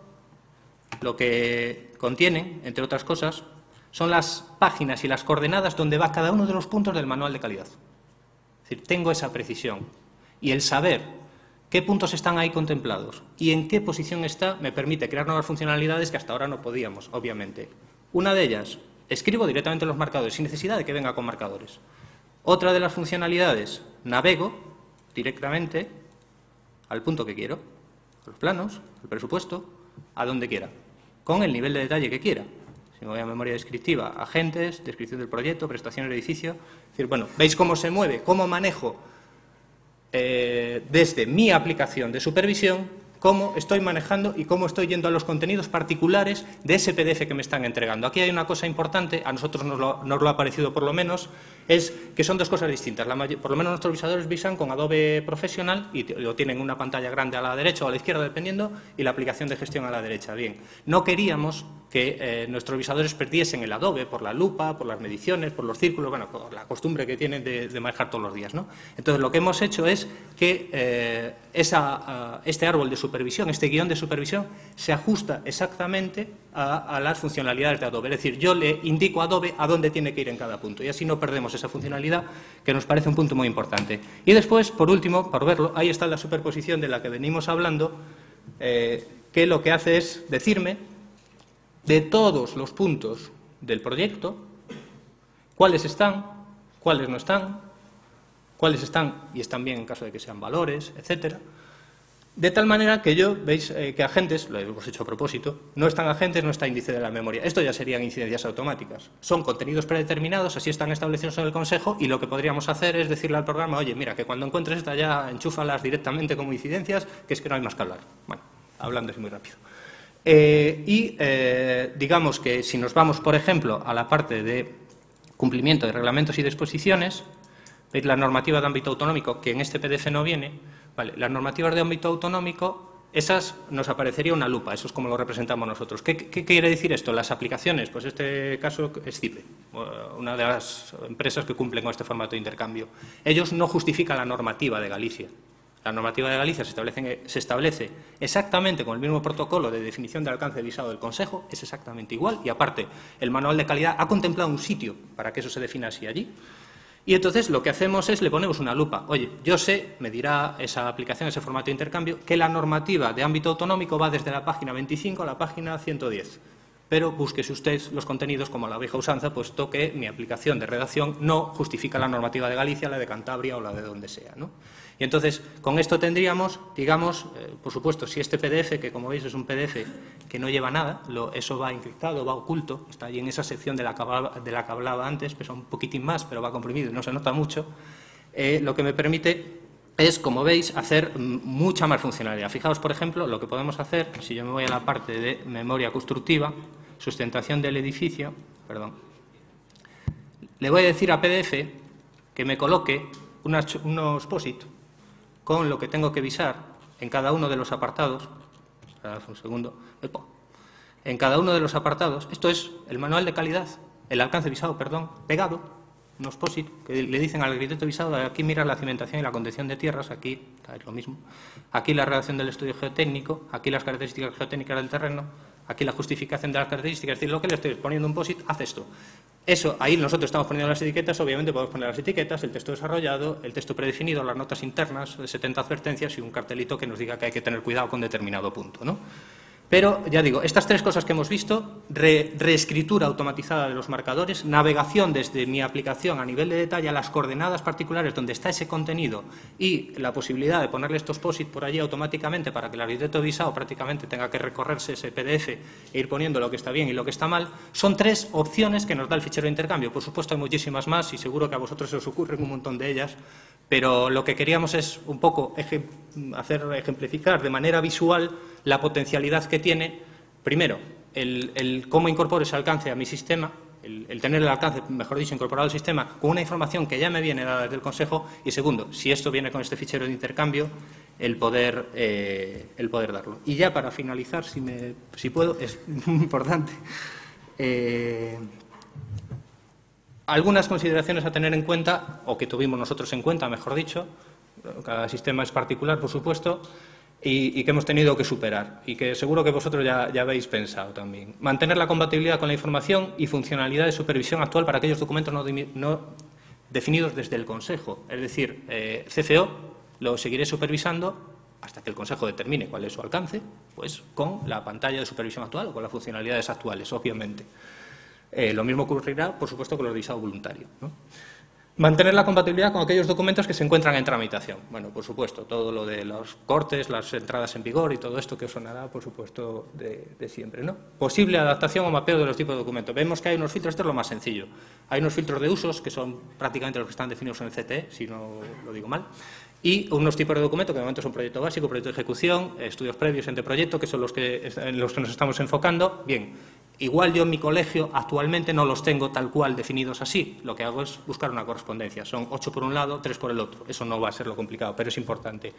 lo que contienen, entre otras cosas, son las páginas y las coordenadas donde va cada uno de los puntos del manual de calidad. Es decir, tengo esa precisión. Y el saber qué puntos están ahí contemplados y en qué posición está me permite crear nuevas funcionalidades que hasta ahora no podíamos, obviamente. Una de ellas, escribo directamente los marcadores sin necesidad de que venga con marcadores. Otra de las funcionalidades, navego directamente al punto que quiero, los planos, el presupuesto, a donde quiera, con el nivel de detalle que quiera. Si me voy a memoria descriptiva, agentes, descripción del proyecto, prestaciones de edificio. Es decir, bueno, veis cómo se mueve, cómo manejo desde mi aplicación de supervisión, cómo estoy manejando y cómo estoy yendo a los contenidos particulares de ese PDF que me están entregando. Aquí hay una cosa importante, a nosotros nos lo ha parecido por lo menos, es que son dos cosas distintas. Por lo menos nuestros visadores visan con Adobe Professional y lo tienen una pantalla grande a la derecha o a la izquierda, dependiendo, y la aplicación de gestión a la derecha. Bien, no queríamos que nuestros visadores perdiesen el Adobe por la lupa, por las mediciones, por los círculos, bueno, por la costumbre que tienen de manejar todos los días, ¿no? Entonces, lo que hemos hecho es que este árbol de supervisión, este guión de supervisión, se ajusta exactamente a las funcionalidades de Adobe. Es decir, yo le indico a Adobe a dónde tiene que ir en cada punto y así no perdemos esa funcionalidad, que nos parece un punto muy importante. Y después, por último, por verlo, ahí está la superposición de la que venimos hablando, que lo que hace es decirme de todos los puntos del proyecto cuáles están, cuáles no están, cuáles están y están bien en caso de que sean valores, etcétera. De tal manera que veis que agentes, lo hemos hecho a propósito, no están agentes, no está índice de la memoria. Esto ya serían incidencias automáticas. Son contenidos predeterminados, así están establecidos en el consejo y lo que podríamos hacer es decirle al programa, oye, mira, que cuando encuentres esta ya enchúfalas directamente como incidencias, que es que no hay más que hablar. Bueno, hablando así muy rápido. Digamos que si nos vamos, por ejemplo, a la parte de cumplimiento de reglamentos y disposiciones, veis la normativa de ámbito autonómico, que en este PDF no viene. Vale, las normativas de ámbito autonómico, esas nos aparecería una lupa, eso es como lo representamos nosotros. ¿Qué quiere decir esto? Las aplicaciones, pues este caso es CIPE, una de las empresas que cumplen con este formato de intercambio. Ellos no justifican la normativa de Galicia. La normativa de Galicia se establece exactamente con el mismo protocolo de definición de alcance de visado del Consejo, es exactamente igual, y aparte el manual de calidad ha contemplado un sitio para que eso se defina así allí. Y entonces lo que hacemos es le ponemos una lupa. Oye, yo sé, me dirá esa aplicación, ese formato de intercambio, que la normativa de ámbito autonómico va desde la página 25 a la página 110. Pero búsquese usted los contenidos como la vieja usanza, puesto que mi aplicación de redacción no justifica la normativa de Galicia, la de Cantabria o la de donde sea, ¿no? Y entonces, con esto tendríamos, digamos, por supuesto, si este PDF, que como veis es un PDF que no lleva nada, eso va encriptado, va oculto, está allí en esa sección de la que hablaba antes, pesa un poquitín más, pero va comprimido y no se nota mucho, lo que me permite es, como veis, hacer mucha más funcionalidad. Fijaos, por ejemplo, lo que podemos hacer, si yo me voy a la parte de memoria constructiva, sustentación del edificio, perdón, le voy a decir a PDF que me coloque unos POSIT con lo que tengo que visar en cada uno de los apartados. Un segundo. En cada uno de los apartados, esto es el manual de calidad, el alcance visado, perdón, pegado, unos POSIT que le dicen al arquitecto visado, aquí mira la cimentación y la contención de tierras, aquí es lo mismo, aquí la redacción del estudio geotécnico, aquí las características geotécnicas del terreno, aquí la justificación de las características, es decir, lo que le estoy poniendo un POSIT, hace esto. Eso, ahí nosotros estamos poniendo las etiquetas, obviamente podemos poner las etiquetas, el texto desarrollado, el texto predefinido, las notas internas, 70 advertencias y un cartelito que nos diga que hay que tener cuidado con determinado punto, ¿no? Pero, ya digo, estas tres cosas que hemos visto, reescritura automatizada de los marcadores, navegación desde mi aplicación a nivel de detalle a las coordenadas particulares donde está ese contenido y la posibilidad de ponerle estos POSIT por allí automáticamente para que el arquitecto visado prácticamente tenga que recorrerse ese PDF e ir poniendo lo que está bien y lo que está mal, son tres opciones que nos da el fichero de intercambio. Por supuesto, hay muchísimas más y seguro que a vosotros se os ocurren un montón de ellas, pero lo que queríamos es un poco ejemplificar de manera visual la potencialidad que tiene, primero, el cómo incorporo ese alcance a mi sistema, el tener el alcance, mejor dicho, incorporado al sistema con una información que ya me viene dada desde el Consejo, y segundo, si esto viene con este fichero de intercambio, el poder darlo. Y ya para finalizar, si puedo, es muy importante, algunas consideraciones a tener en cuenta, o que tuvimos nosotros en cuenta, mejor dicho, cada sistema es particular, por supuesto. y que hemos tenido que superar y que seguro que vosotros ya habéis pensado también. Mantener la compatibilidad con la información y funcionalidad de supervisión actual para aquellos documentos no definidos desde el Consejo. Es decir, CFO lo seguiré supervisando hasta que el Consejo determine cuál es su alcance, pues con la pantalla de supervisión actual o con las funcionalidades actuales, obviamente. Lo mismo ocurrirá, por supuesto, con los de visado voluntario, ¿no? Mantener la compatibilidad con aquellos documentos que se encuentran en tramitación. Bueno, por supuesto, todo lo de los cortes, las entradas en vigor y todo esto que os sonará, por supuesto, de siempre, ¿no? Posible adaptación o mapeo de los tipos de documentos. Vemos que hay unos filtros, esto es lo más sencillo. Hay unos filtros de usos, que son prácticamente los que están definidos en el CTE, si no lo digo mal, y unos tipos de documentos que de momento son proyecto básico, proyecto de ejecución, estudios previos, anteproyecto, que son en los que nos estamos enfocando. Bien. Igual yo en mi colegio actualmente no los tengo tal cual definidos así. Lo que hago es buscar una correspondencia. Son 8 por un lado, 3 por el otro. Eso no va a ser lo complicado, pero es importante.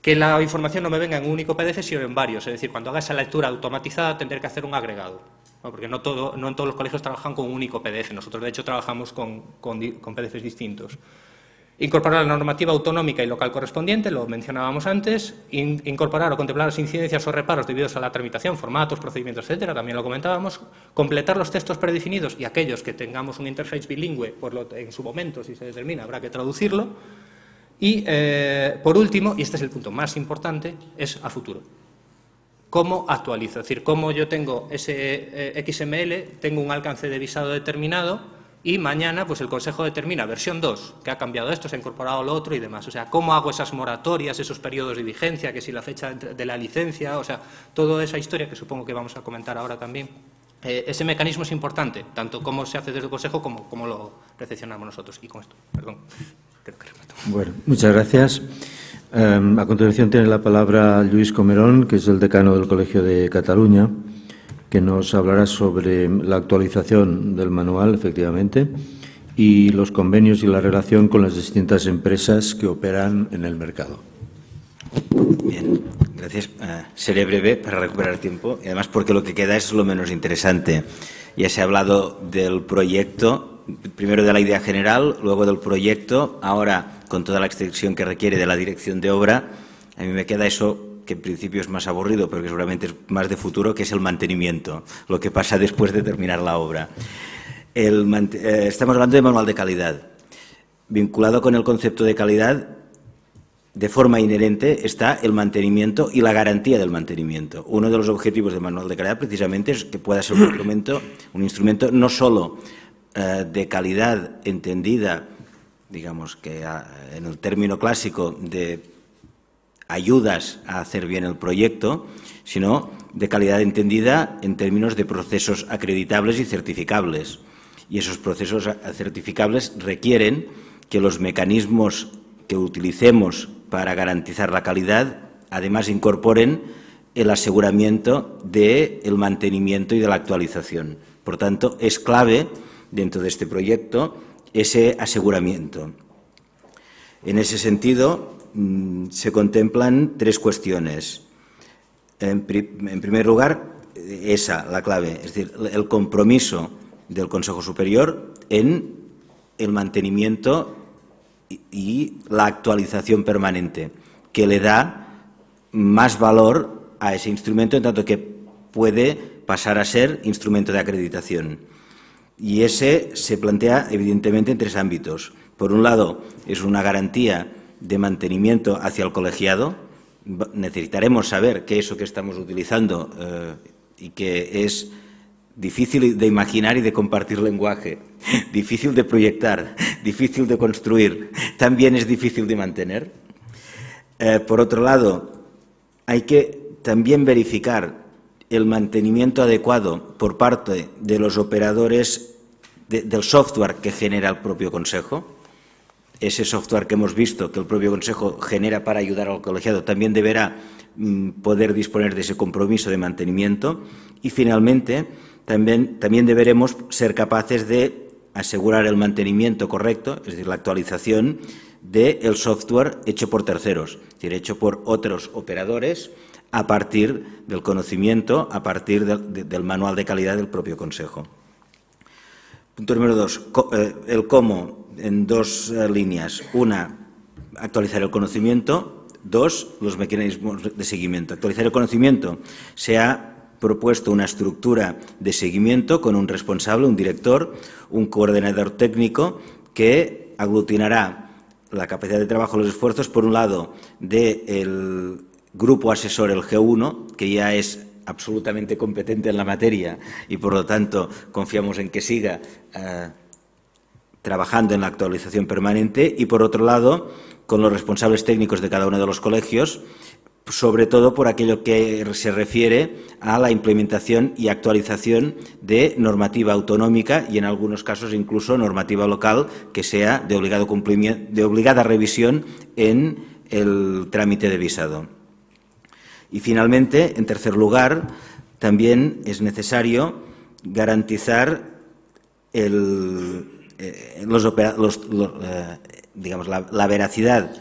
Que la información no me venga en un único PDF, sino en varios. Es decir, cuando haga esa lectura automatizada tendré que hacer un agregado, ¿no? Porque no en todos los colegios trabajan con un único PDF. Nosotros, de hecho, trabajamos con PDFs distintos. Incorporar la normativa autonómica y local correspondiente, lo mencionábamos antes. Incorporar o contemplar las incidencias o reparos debidos a la tramitación, formatos, procedimientos, etcétera, también lo comentábamos. Completar los textos predefinidos y aquellos que tengamos un interface bilingüe, en su momento, si se determina, habrá que traducirlo. Y, por último, y este es el punto más importante, es a futuro. ¿Cómo actualizo? Es decir, cómo yo tengo ese XML, tengo un alcance de visado determinado, y mañana pues el Consejo determina versión 2, que ha cambiado esto, se ha incorporado lo otro y demás. O sea, ¿cómo hago esas moratorias, esos periodos de vigencia, que si la fecha de la licencia, o sea, toda esa historia que supongo que vamos a comentar ahora también? Ese mecanismo es importante, tanto cómo se hace desde el Consejo como cómo lo recepcionamos nosotros. Y con esto, perdón, creo que remato. Bueno, muchas gracias. A continuación tiene la palabra Lluís Comerón, que es el decano del Colegio de Cataluña, que nos hablará sobre la actualización del manual, efectivamente, y los convenios y la relación con las distintas empresas que operan en el mercado. Bien, gracias. Seré breve para recuperar tiempo y además porque lo que queda es lo menos interesante. Ya se ha hablado del proyecto, primero de la idea general, luego del proyecto, ahora con toda la extensión que requiere de la dirección de obra. A mí me queda eso que en principio es más aburrido, pero que seguramente es más de futuro, que es el mantenimiento, lo que pasa después de terminar la obra. Estamos hablando de manual de calidad. Vinculado con el concepto de calidad, de forma inherente está el mantenimiento y la garantía del mantenimiento. Uno de los objetivos del manual de calidad precisamente es que pueda ser un instrumento no solo de calidad entendida, digamos que en el término clásico de ayudas a hacer bien el proyecto, sino de calidad entendida en términos de procesos acreditables y certificables. Y esos procesos certificables requieren que los mecanismos que utilicemos para garantizar la calidad, además incorporen el aseguramiento del mantenimiento y de la actualización. Por tanto, es clave dentro de este proyecto ese aseguramiento. En ese sentido, se contemplan tres cuestiones. En primer lugar, la clave, es decir, el compromiso del Consejo Superior en el mantenimiento y la actualización permanente, que le da más valor a ese instrumento, en tanto que puede pasar a ser instrumento de acreditación. Y ese se plantea, evidentemente, en tres ámbitos. Por un lado, es una garantía de mantenimiento hacia el colegiado. Necesitaremos saber que eso que estamos utilizando y que es difícil de imaginar y de compartir lenguaje, difícil de proyectar, difícil de construir, también es difícil de mantener. Por otro lado, hay que también verificar el mantenimiento adecuado por parte de los operadores del software que genera el propio Consejo. Ese software que hemos visto que el propio Consejo genera para ayudar al colegiado también deberá poder disponer de ese compromiso de mantenimiento. Y, finalmente, también deberemos ser capaces de asegurar el mantenimiento correcto, es decir, la actualización del software hecho por terceros, es decir, hecho por otros operadores a partir del conocimiento, a partir del manual de calidad del propio Consejo. Punto número 2, el cómo, en dos líneas. Una, actualizar el conocimiento, Dos, los mecanismos de seguimiento. Actualizar el conocimiento. Se ha propuesto una estructura de seguimiento con un responsable, un director, un coordinador técnico que aglutinará la capacidad de trabajo, los esfuerzos, por un lado, del grupo asesor, el G1, que ya es absolutamente competente en la materia y, por lo tanto, confiamos en que siga trabajando en la actualización permanente, y, por otro lado, con los responsables técnicos de cada uno de los colegios, sobre todo por aquello que se refiere a la implementación y actualización de normativa autonómica y, en algunos casos, incluso normativa local que sea de obligado cumplimiento, de obligada revisión en el trámite de visado. Y, finalmente, en tercer lugar, también es necesario garantizar la veracidad,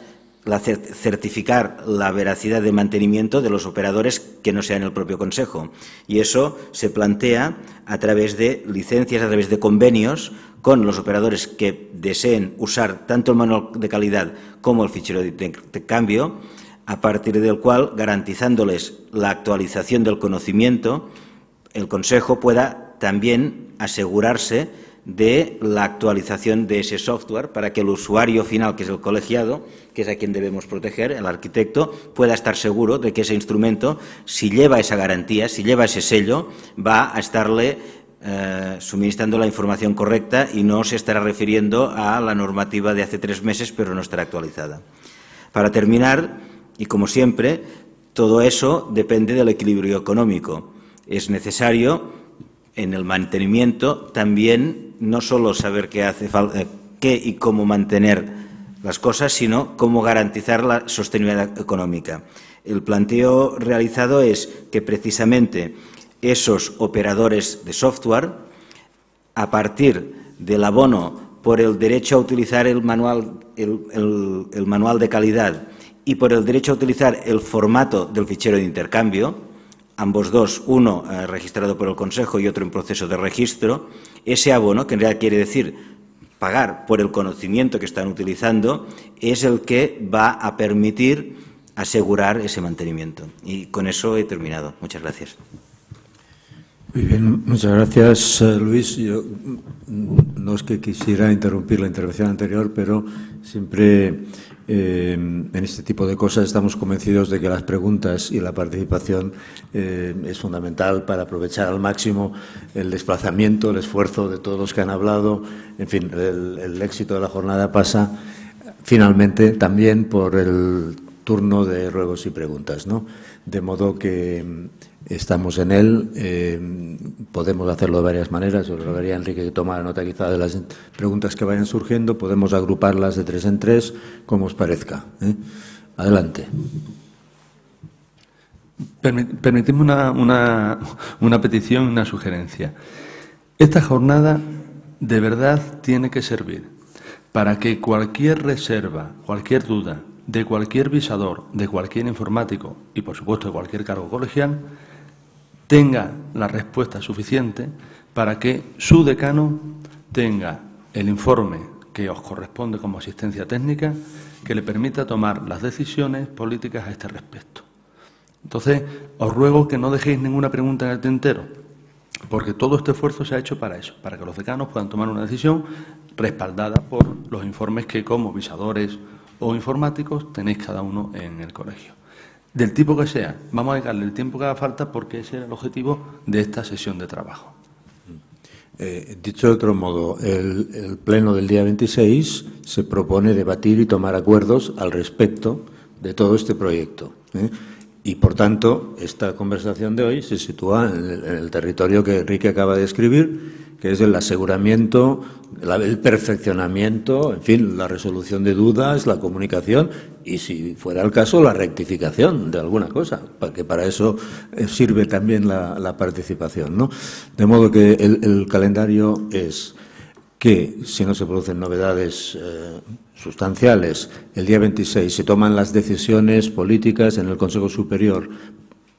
certificar la veracidad de mantenimiento de los operadores que no sean el propio Consejo. Y eso se plantea a través de licencias, a través de convenios con los operadores que deseen usar tanto el manual de calidad como el fichero de intercambio, a partir del cual, garantizándoles la actualización del conocimiento, el Consejo pueda también asegurarse de la actualización de ese software para que el usuario final, que es el colegiado, que es a quien debemos proteger, el arquitecto, pueda estar seguro de que ese instrumento, si lleva esa garantía, si lleva ese sello, va a estarle suministrando la información correcta y no se estará refiriendo a la normativa de hace 3 meses, pero no estará actualizada. Para terminar, y como siempre, todo eso depende del equilibrio económico. Es necesario, en el mantenimiento, también no solo saber qué hace falta, qué y cómo mantener las cosas, sino cómo garantizar la sostenibilidad económica. El planteo realizado es que precisamente esos operadores de software, a partir del abono por el derecho a utilizar el manual de calidad y por el derecho a utilizar el formato del fichero de intercambio, ambos dos, uno registrado por el Consejo y otro en proceso de registro, ese abono, que en realidad quiere decir pagar por el conocimiento que están utilizando, es el que va a permitir asegurar ese mantenimiento. Y con eso he terminado. Muchas gracias. Muy bien, muchas gracias, Luis. Yo no es que quisiera interrumpir la intervención anterior, pero siempre en este tipo de cosas estamos convencidos de que las preguntas y la participación es fundamental para aprovechar al máximo el desplazamiento, el esfuerzo de todos los que han hablado. En fin, el éxito de la jornada pasa finalmente también por el turno de ruegos y preguntas, ¿no? De modo que estamos en él, podemos hacerlo de varias maneras. Os rogaría a Enrique que tomara nota quizá de las preguntas que vayan surgiendo, podemos agruparlas de 3 en 3, como os parezca. Adelante. Permitidme una petición, una sugerencia. Esta jornada de verdad tiene que servir para que cualquier reserva, cualquier duda de cualquier visador, de cualquier informático y, por supuesto, de cualquier cargo colegial, tenga la respuesta suficiente para que su decano tenga el informe que os corresponde como asistencia técnica, que le permita tomar las decisiones políticas a este respecto. Entonces, os ruego que no dejéis ninguna pregunta en el tintero, porque todo este esfuerzo se ha hecho para eso, para que los decanos puedan tomar una decisión respaldada por los informes que, como visadores o informáticos, tenéis cada uno en el colegio. Del tipo que sea, vamos a dedicarle el tiempo que haga falta porque ese era el objetivo de esta sesión de trabajo. Dicho de otro modo, el pleno del día 26 se propone debatir y tomar acuerdos al respecto de todo este proyecto. Y, por tanto, esta conversación de hoy se sitúa en el territorio que Enrique acaba de describir, que es el aseguramiento, el perfeccionamiento, en fin, la resolución de dudas, la comunicación y, si fuera el caso, la rectificación de alguna cosa, porque para eso sirve también la participación, ¿no? De modo que el calendario es que, si no se producen novedades sustanciales, el día 26 se toman las decisiones políticas en el Consejo Superior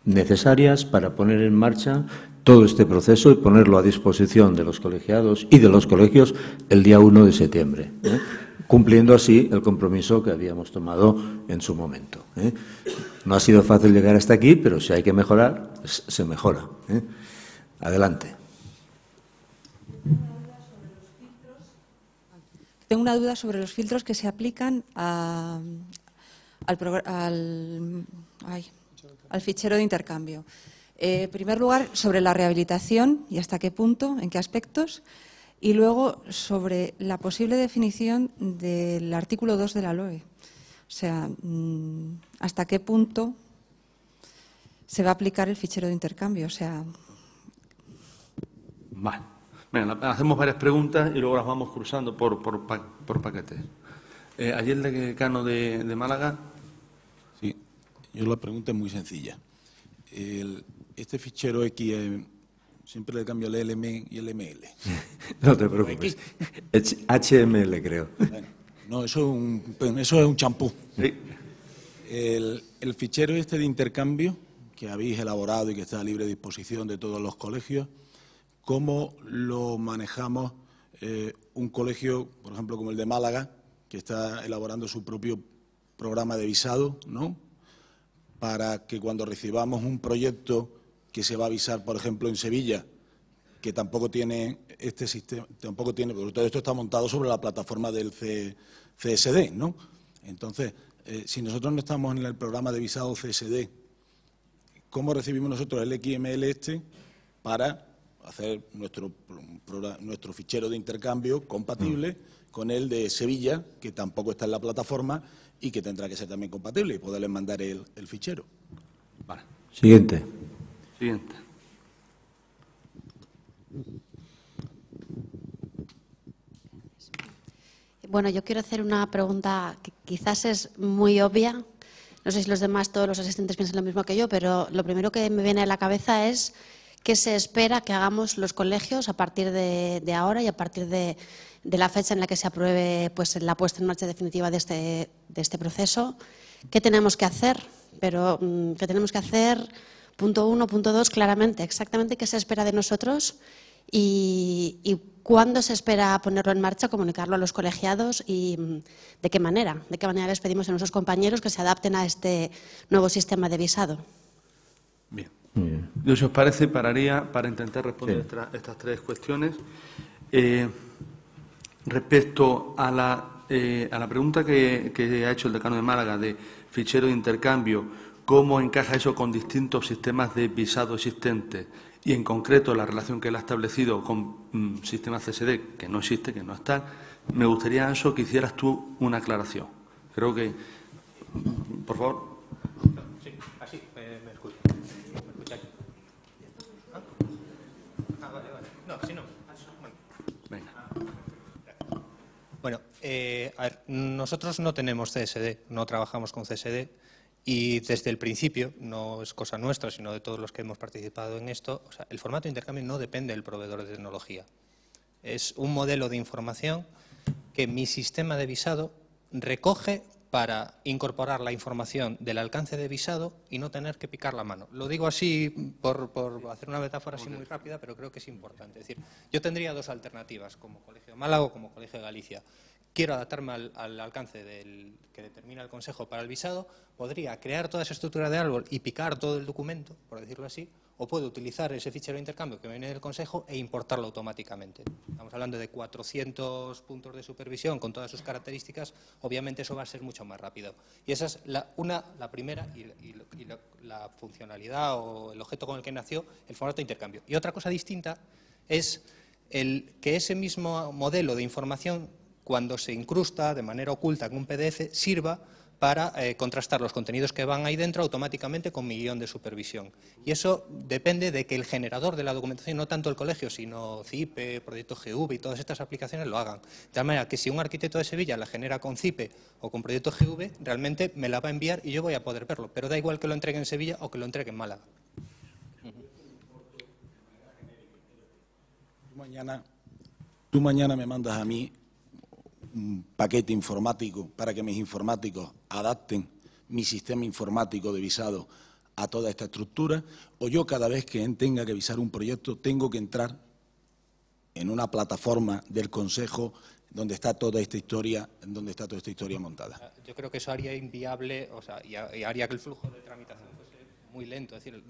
necesarias para poner en marcha todo este proceso y ponerlo a disposición de los colegiados y de los colegios el día 1 de septiembre, cumpliendo así el compromiso que habíamos tomado en su momento. No ha sido fácil llegar hasta aquí, pero si hay que mejorar, se mejora. Adelante. Tengo una duda sobre los filtros que se aplican al fichero de intercambio. En primer lugar, sobre la rehabilitación y hasta qué punto, en qué aspectos, y luego sobre la posible definición del artículo 2 de la LOE. O sea, hasta qué punto se va a aplicar el fichero de intercambio. O sea. Vale. Venga, hacemos varias preguntas y luego las vamos cruzando por paquetes. Allí el decano de Málaga. Sí, yo la pregunta es muy sencilla. Este fichero X, siempre le cambio el LM y el ML. No te preocupes. Es HML, creo. Bueno, no, eso es un champú. Sí. El fichero este de intercambio que habéis elaborado y que está a libre disposición de todos los colegios, ¿cómo lo manejamos un colegio, por ejemplo, como el de Málaga, que está elaborando su propio programa de visado, ¿no?, para que cuando recibamos un proyecto que se va a visar, por ejemplo, en Sevilla, que tampoco tiene este sistema, porque todo esto está montado sobre la plataforma del CSD, ¿no? Entonces, si nosotros no estamos en el programa de visado CSD, ¿cómo recibimos nosotros el XML para hacer nuestro fichero de intercambio compatible con el de Sevilla, que tampoco está en la plataforma y que tendrá que ser también compatible y poderles mandar el fichero? Vale. Siguiente. Bueno, yo quiero hacer una pregunta que quizás es muy obvia. No sé si los demás, todos los asistentes piensan lo mismo que yo, pero lo primero que me viene a la cabeza es qué se espera que hagamos los colegios a partir de ahora y a partir de la fecha en la que se apruebe pues, la puesta en marcha definitiva de este proceso. ¿Qué tenemos que hacer? Pero ¿qué tenemos que hacer? Punto 1, punto 2, claramente, exactamente qué se espera de nosotros y cuándo se espera ponerlo en marcha, comunicarlo a los colegiados y de qué manera les pedimos a nuestros compañeros que se adapten a este nuevo sistema de visado. Bien. Yo, si os parece, pararía para intentar responder estas tres cuestiones. Respecto a la pregunta que ha hecho el decano de Málaga de fichero de intercambio, cómo encaja eso con distintos sistemas de visado existentes y, en concreto, la relación que él ha establecido con sistemas CSD, que no existe, que no está, me gustaría, Anso, que hicieras tú una aclaración. Creo que, por favor. Sí, así me escucha. ¿Me escucha aquí? Vale. No, si no. Bueno. Venga. Bueno, a ver, nosotros no tenemos CSD, no trabajamos con CSD. Y desde el principio, no es cosa nuestra, sino de todos los que hemos participado en esto, o sea, el formato de intercambio no depende del proveedor de tecnología. Es un modelo de información que mi sistema de visado recoge para incorporar la información del alcance de visado y no tener que picar la mano. Lo digo así por hacer una metáfora así muy rápida, pero creo que es importante. Es decir, yo tendría dos alternativas como Colegio de Málaga o como Colegio de Galicia. Quiero adaptarme al alcance que determina el Consejo para el visado, podría crear toda esa estructura de árbol y picar todo el documento, por decirlo así, o puedo utilizar ese fichero de intercambio que viene del Consejo e importarlo automáticamente. Estamos hablando de 400 puntos de supervisión con todas sus características, obviamente eso va a ser mucho más rápido. Y esa es la primera y la funcionalidad o el objeto con el que nació el formato de intercambio. Y otra cosa distinta es que ese mismo modelo de información, cuando se incrusta de manera oculta en un PDF, sirva para contrastar los contenidos que van ahí dentro automáticamente con mi guión de supervisión. Y eso depende de que el generador de la documentación, no tanto el colegio, sino CIPE, Proyecto GV y todas estas aplicaciones lo hagan. De tal manera que si un arquitecto de Sevilla la genera con CIPE o con Proyecto GV, realmente me la va a enviar y yo voy a poder verlo. Pero da igual que lo entregue en Sevilla o que lo entregue en Málaga. Tú mañana me mandas a mí un paquete informático para que mis informáticos adapten mi sistema informático de visado a toda esta estructura, o yo cada vez que tenga que visar un proyecto tengo que entrar en una plataforma del Consejo donde está toda esta historia, montada. Yo creo que eso haría inviable, o sea, y haría que el flujo de tramitación fuese muy lento. Es decir,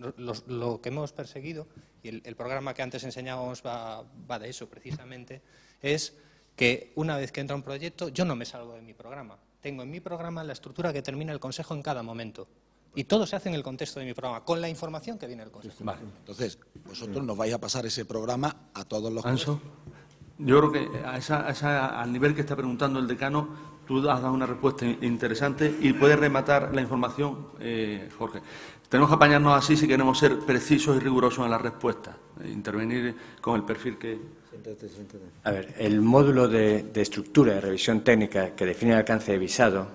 lo que hemos perseguido, y el programa que antes enseñábamos va de eso precisamente, es que una vez que entra un proyecto, yo no me salgo de mi programa. Tengo en mi programa la estructura que termina el Consejo en cada momento. Y todo se hace en el contexto de mi programa, con la información que viene del Consejo. Vale. Entonces, vosotros nos vais a pasar ese programa a todos los colegios. Yo creo que al nivel que está preguntando el decano, tú has dado una respuesta interesante y puedes rematar la información, Jorge. Tenemos que apañarnos así si queremos ser precisos y rigurosos en la respuesta, intervenir con el perfil que... A ver, el módulo de estructura de revisión técnica que define el alcance de visado,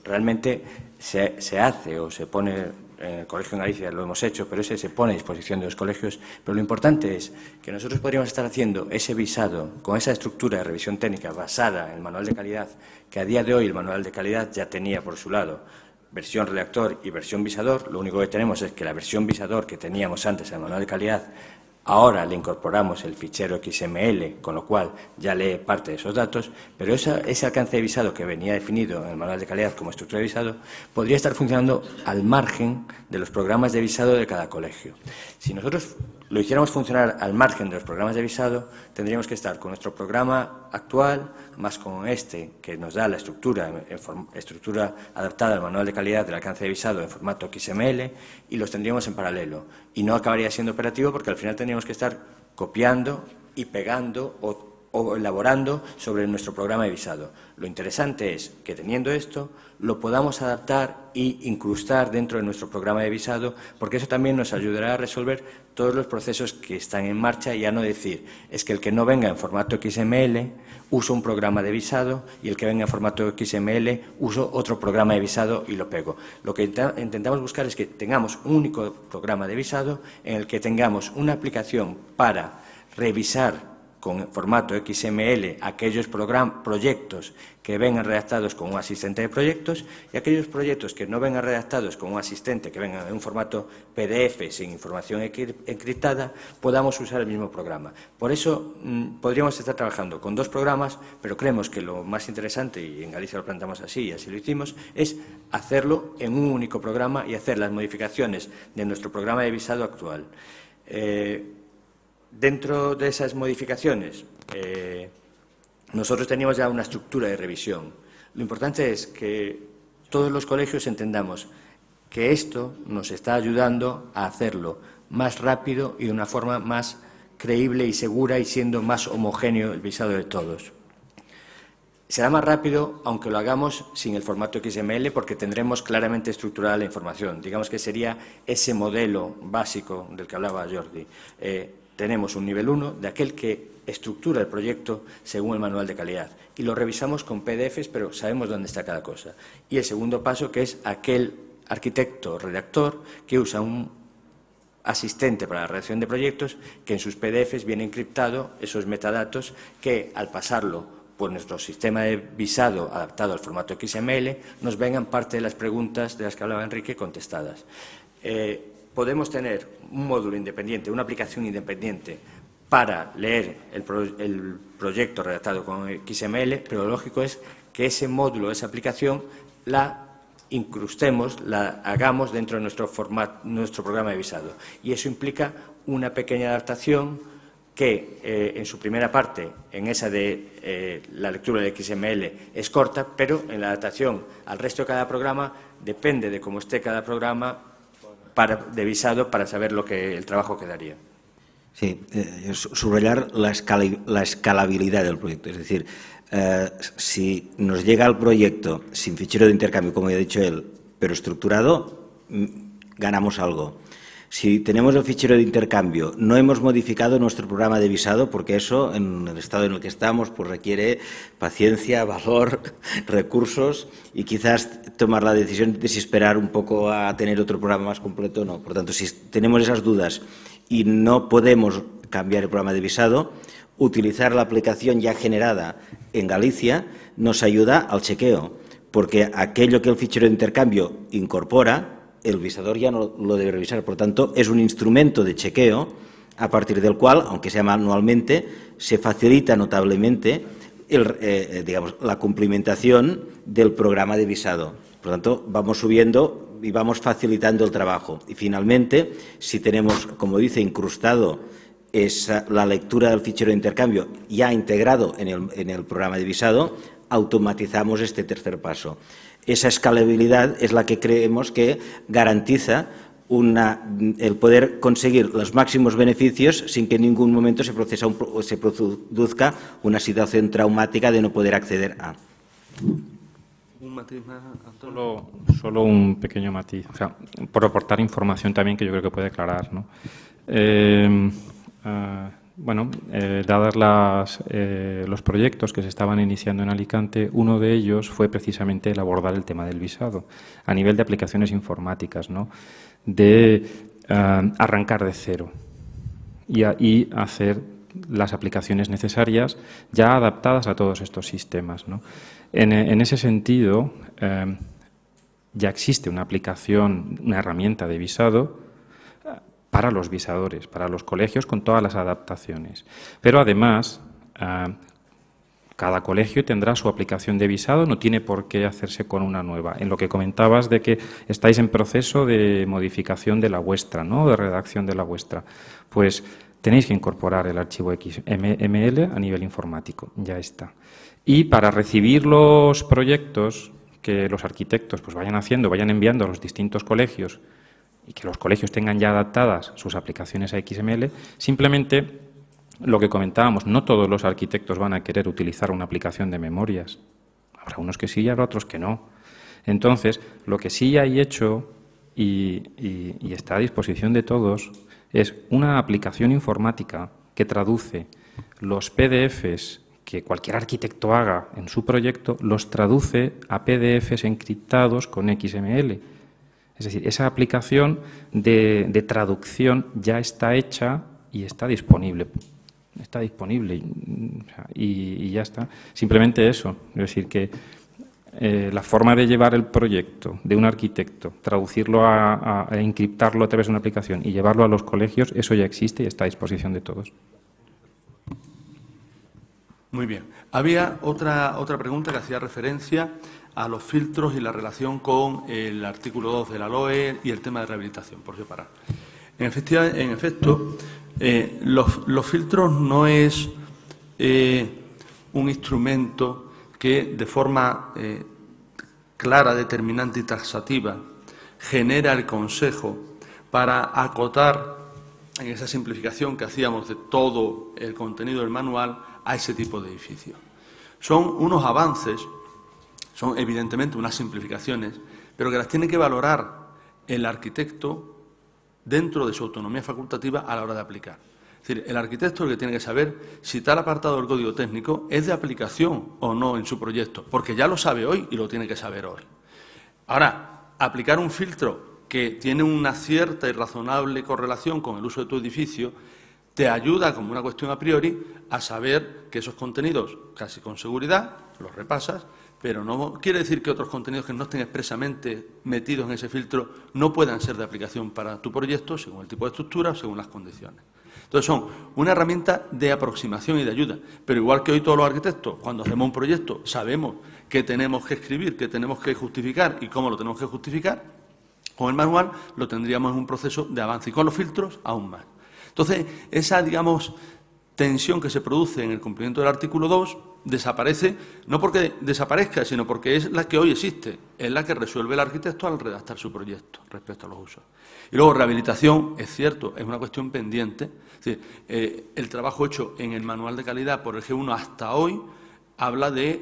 realmente se hace o se pone... En el Colegio en Galicia lo hemos hecho, pero ese se pone a disposición de los colegios. Pero lo importante es que nosotros podríamos estar haciendo ese visado con esa estructura de revisión técnica basada en el manual de calidad, que a día de hoy el manual de calidad ya tenía por su lado versión redactor y versión visador. Lo único que tenemos es que la versión visador que teníamos antes en el manual de calidad, ahora le incorporamos el fichero XML, con lo cual ya lee parte de esos datos, pero ese alcance de visado que venía definido en el manual de calidad como estructura de visado podría estar funcionando al margen de los programas de visado de cada colegio. Si nosotros lo hiciéramos funcionar al margen de los programas de visado, tendríamos que estar con nuestro programa actual, más con este, que nos da la estructura adaptada al manual de calidad del alcance de visado en formato XML, y los tendríamos en paralelo. Y no acabaría siendo operativo porque al final tendríamos que estar copiando y pegando o elaborando sobre nuestro programa de visado. Lo interesante es que, teniendo esto, lo podamos adaptar e incrustar dentro de nuestro programa de visado, porque eso también nos ayudará a resolver todos los procesos que están en marcha y a no decir, es que el que no venga en formato XML uso un programa de visado y el que venga en formato XML uso otro programa de visado y lo pego. Lo que intentamos buscar es que tengamos un único programa de visado en el que tengamos una aplicación para revisar con formato XML aquellos proyectos que vengan redactados con un asistente de proyectos y aquellos proyectos que no vengan redactados con un asistente, que vengan en un formato PDF sin información encriptada, podamos usar el mismo programa. Por eso podríamos estar trabajando con dos programas, pero creemos que lo más interesante, y en Galicia lo planteamos así y así lo hicimos, es hacerlo en un único programa y hacer las modificaciones de nuestro programa de visado actual. Dentro de esas modificaciones, nosotros teníamos ya una estructura de revisión. Lo importante es que todos los colegios entendamos que esto nos está ayudando a hacerlo más rápido y de una forma más creíble y segura y siendo más homogéneo el visado de todos. Será más rápido aunque lo hagamos sin el formato XML porque tendremos claramente estructurada la información. Digamos que sería ese modelo básico del que hablaba Jordi. Tenemos un nivel 1 de aquel que estructura el proyecto según el manual de calidad y lo revisamos con PDFs, pero sabemos dónde está cada cosa. Y el segundo paso, que es aquel arquitecto redactor que usa un asistente para la redacción de proyectos que en sus PDFs viene encriptado esos metadatos que al pasarlo por nuestro sistema de visado adaptado al formato XML nos vengan parte de las preguntas de las que hablaba Enrique contestadas. Podemos tener un módulo independiente, una aplicación independiente para leer el proyecto redactado con XML, pero lo lógico es que ese módulo, esa aplicación, la incrustemos, la hagamos dentro de nuestro programa de visado. Y eso implica una pequeña adaptación que en su primera parte, en esa de la lectura de XML, es corta, pero en la adaptación al resto de cada programa depende de cómo esté cada programa de visado para saber el trabajo que daría. Sí, subrayar la escalabilidad del proyecto. Es decir, si nos llega el proyecto sin fichero de intercambio, como ya ha dicho él, pero estructurado, ganamos algo. Si tenemos el fichero de intercambio, no hemos modificado nuestro programa de visado, porque eso, en el estado en el que estamos, pues requiere paciencia, valor, recursos y quizás tomar la decisión de si esperar un poco a tener otro programa más completo o no. Por tanto, si tenemos esas dudas y no podemos cambiar el programa de visado, utilizar la aplicación ya generada en Galicia nos ayuda al chequeo, porque aquello que el fichero de intercambio incorpora el visador ya no lo debe revisar. Por tanto, es un instrumento de chequeo a partir del cual, aunque sea manualmente, se facilita notablemente digamos, la cumplimentación del programa de visado. Por tanto, vamos subiendo y vamos facilitando el trabajo. Y finalmente, si tenemos, como dice, incrustado la lectura del fichero de intercambio ya integrado en el programa de visado, automatizamos este tercer paso. Esa escalabilidad es la que creemos que garantiza el poder conseguir los máximos beneficios sin que en ningún momento se produzca una situación traumática de no poder acceder a. ¿Un matiz más, Solo un pequeño matiz, o sea, por aportar información también que yo creo que puede aclarar, ¿no? Bueno, dadas los proyectos que se estaban iniciando en Alicante, uno de ellos fue precisamente el abordar el tema del visado a nivel de aplicaciones informáticas, ¿no? De arrancar de cero y hacer las aplicaciones necesarias ya adaptadas a todos estos sistemas, ¿no? En ese sentido, ya existe una aplicación, una herramienta de visado para los visadores, para los colegios, con todas las adaptaciones. Pero además, cada colegio tendrá su aplicación de visado, no tiene por qué hacerse con una nueva. En lo que comentabas de que estáis en proceso de modificación de la vuestra, ¿no?, de redacción de la vuestra, pues tenéis que incorporar el archivo XML a nivel informático, ya está. Y para recibir los proyectos que los arquitectos pues vayan haciendo, vayan enviando a los distintos colegios y que los colegios tengan ya adaptadas sus aplicaciones a XML, simplemente lo que comentábamos, no todos los arquitectos van a querer utilizar una aplicación de memorias. Habrá unos que sí y habrá otros que no. Entonces, lo que sí hay hecho y está a disposición de todos es una aplicación informática que traduce los PDFs que cualquier arquitecto haga en su proyecto, los traduce a PDFs encriptados con XML. Es decir, esa aplicación de traducción ya está hecha y está disponible. Está disponible y ya está. Simplemente eso. Es decir, que la forma de llevar el proyecto de un arquitecto, traducirlo a encriptarlo a través de una aplicación y llevarlo a los colegios, eso ya existe y está a disposición de todos. Muy bien. Había otra pregunta que hacía referencia a los filtros y la relación con el artículo 2 de la LOE y el tema de rehabilitación, por separar. En efecto, los filtros no es un instrumento que de forma clara, determinante y taxativa genera el Consejo para acotar en esa simplificación que hacíamos de todo el contenido del manual a ese tipo de edificios. Son unos avances, son evidentemente unas simplificaciones, pero que las tiene que valorar el arquitecto dentro de su autonomía facultativa a la hora de aplicar. Es decir, el arquitecto es el que tiene que saber si tal apartado del código técnico es de aplicación o no en su proyecto, porque ya lo sabe hoy y lo tiene que saber hoy. Ahora, aplicar un filtro que tiene una cierta y razonable correlación con el uso de tu edificio te ayuda, como una cuestión a priori, a saber que esos contenidos, casi con seguridad, los repasas, pero no quiere decir que otros contenidos que no estén expresamente metidos en ese filtro no puedan ser de aplicación para tu proyecto, según el tipo de estructura o según las condiciones. Entonces, son una herramienta de aproximación y de ayuda. Pero igual que hoy todos los arquitectos, cuando hacemos un proyecto, sabemos qué tenemos que escribir, qué tenemos que justificar y cómo lo tenemos que justificar, con el manual lo tendríamos en un proceso de avance y con los filtros aún más. Entonces, esa, digamos, tensión que se produce en el cumplimiento del artículo 2 desaparece, no porque desaparezca, sino porque es la que hoy existe, es la que resuelve el arquitecto al redactar su proyecto respecto a los usos. Y luego, rehabilitación, es cierto, es una cuestión pendiente. Es decir, el trabajo hecho en el manual de calidad por el G1 hasta hoy habla de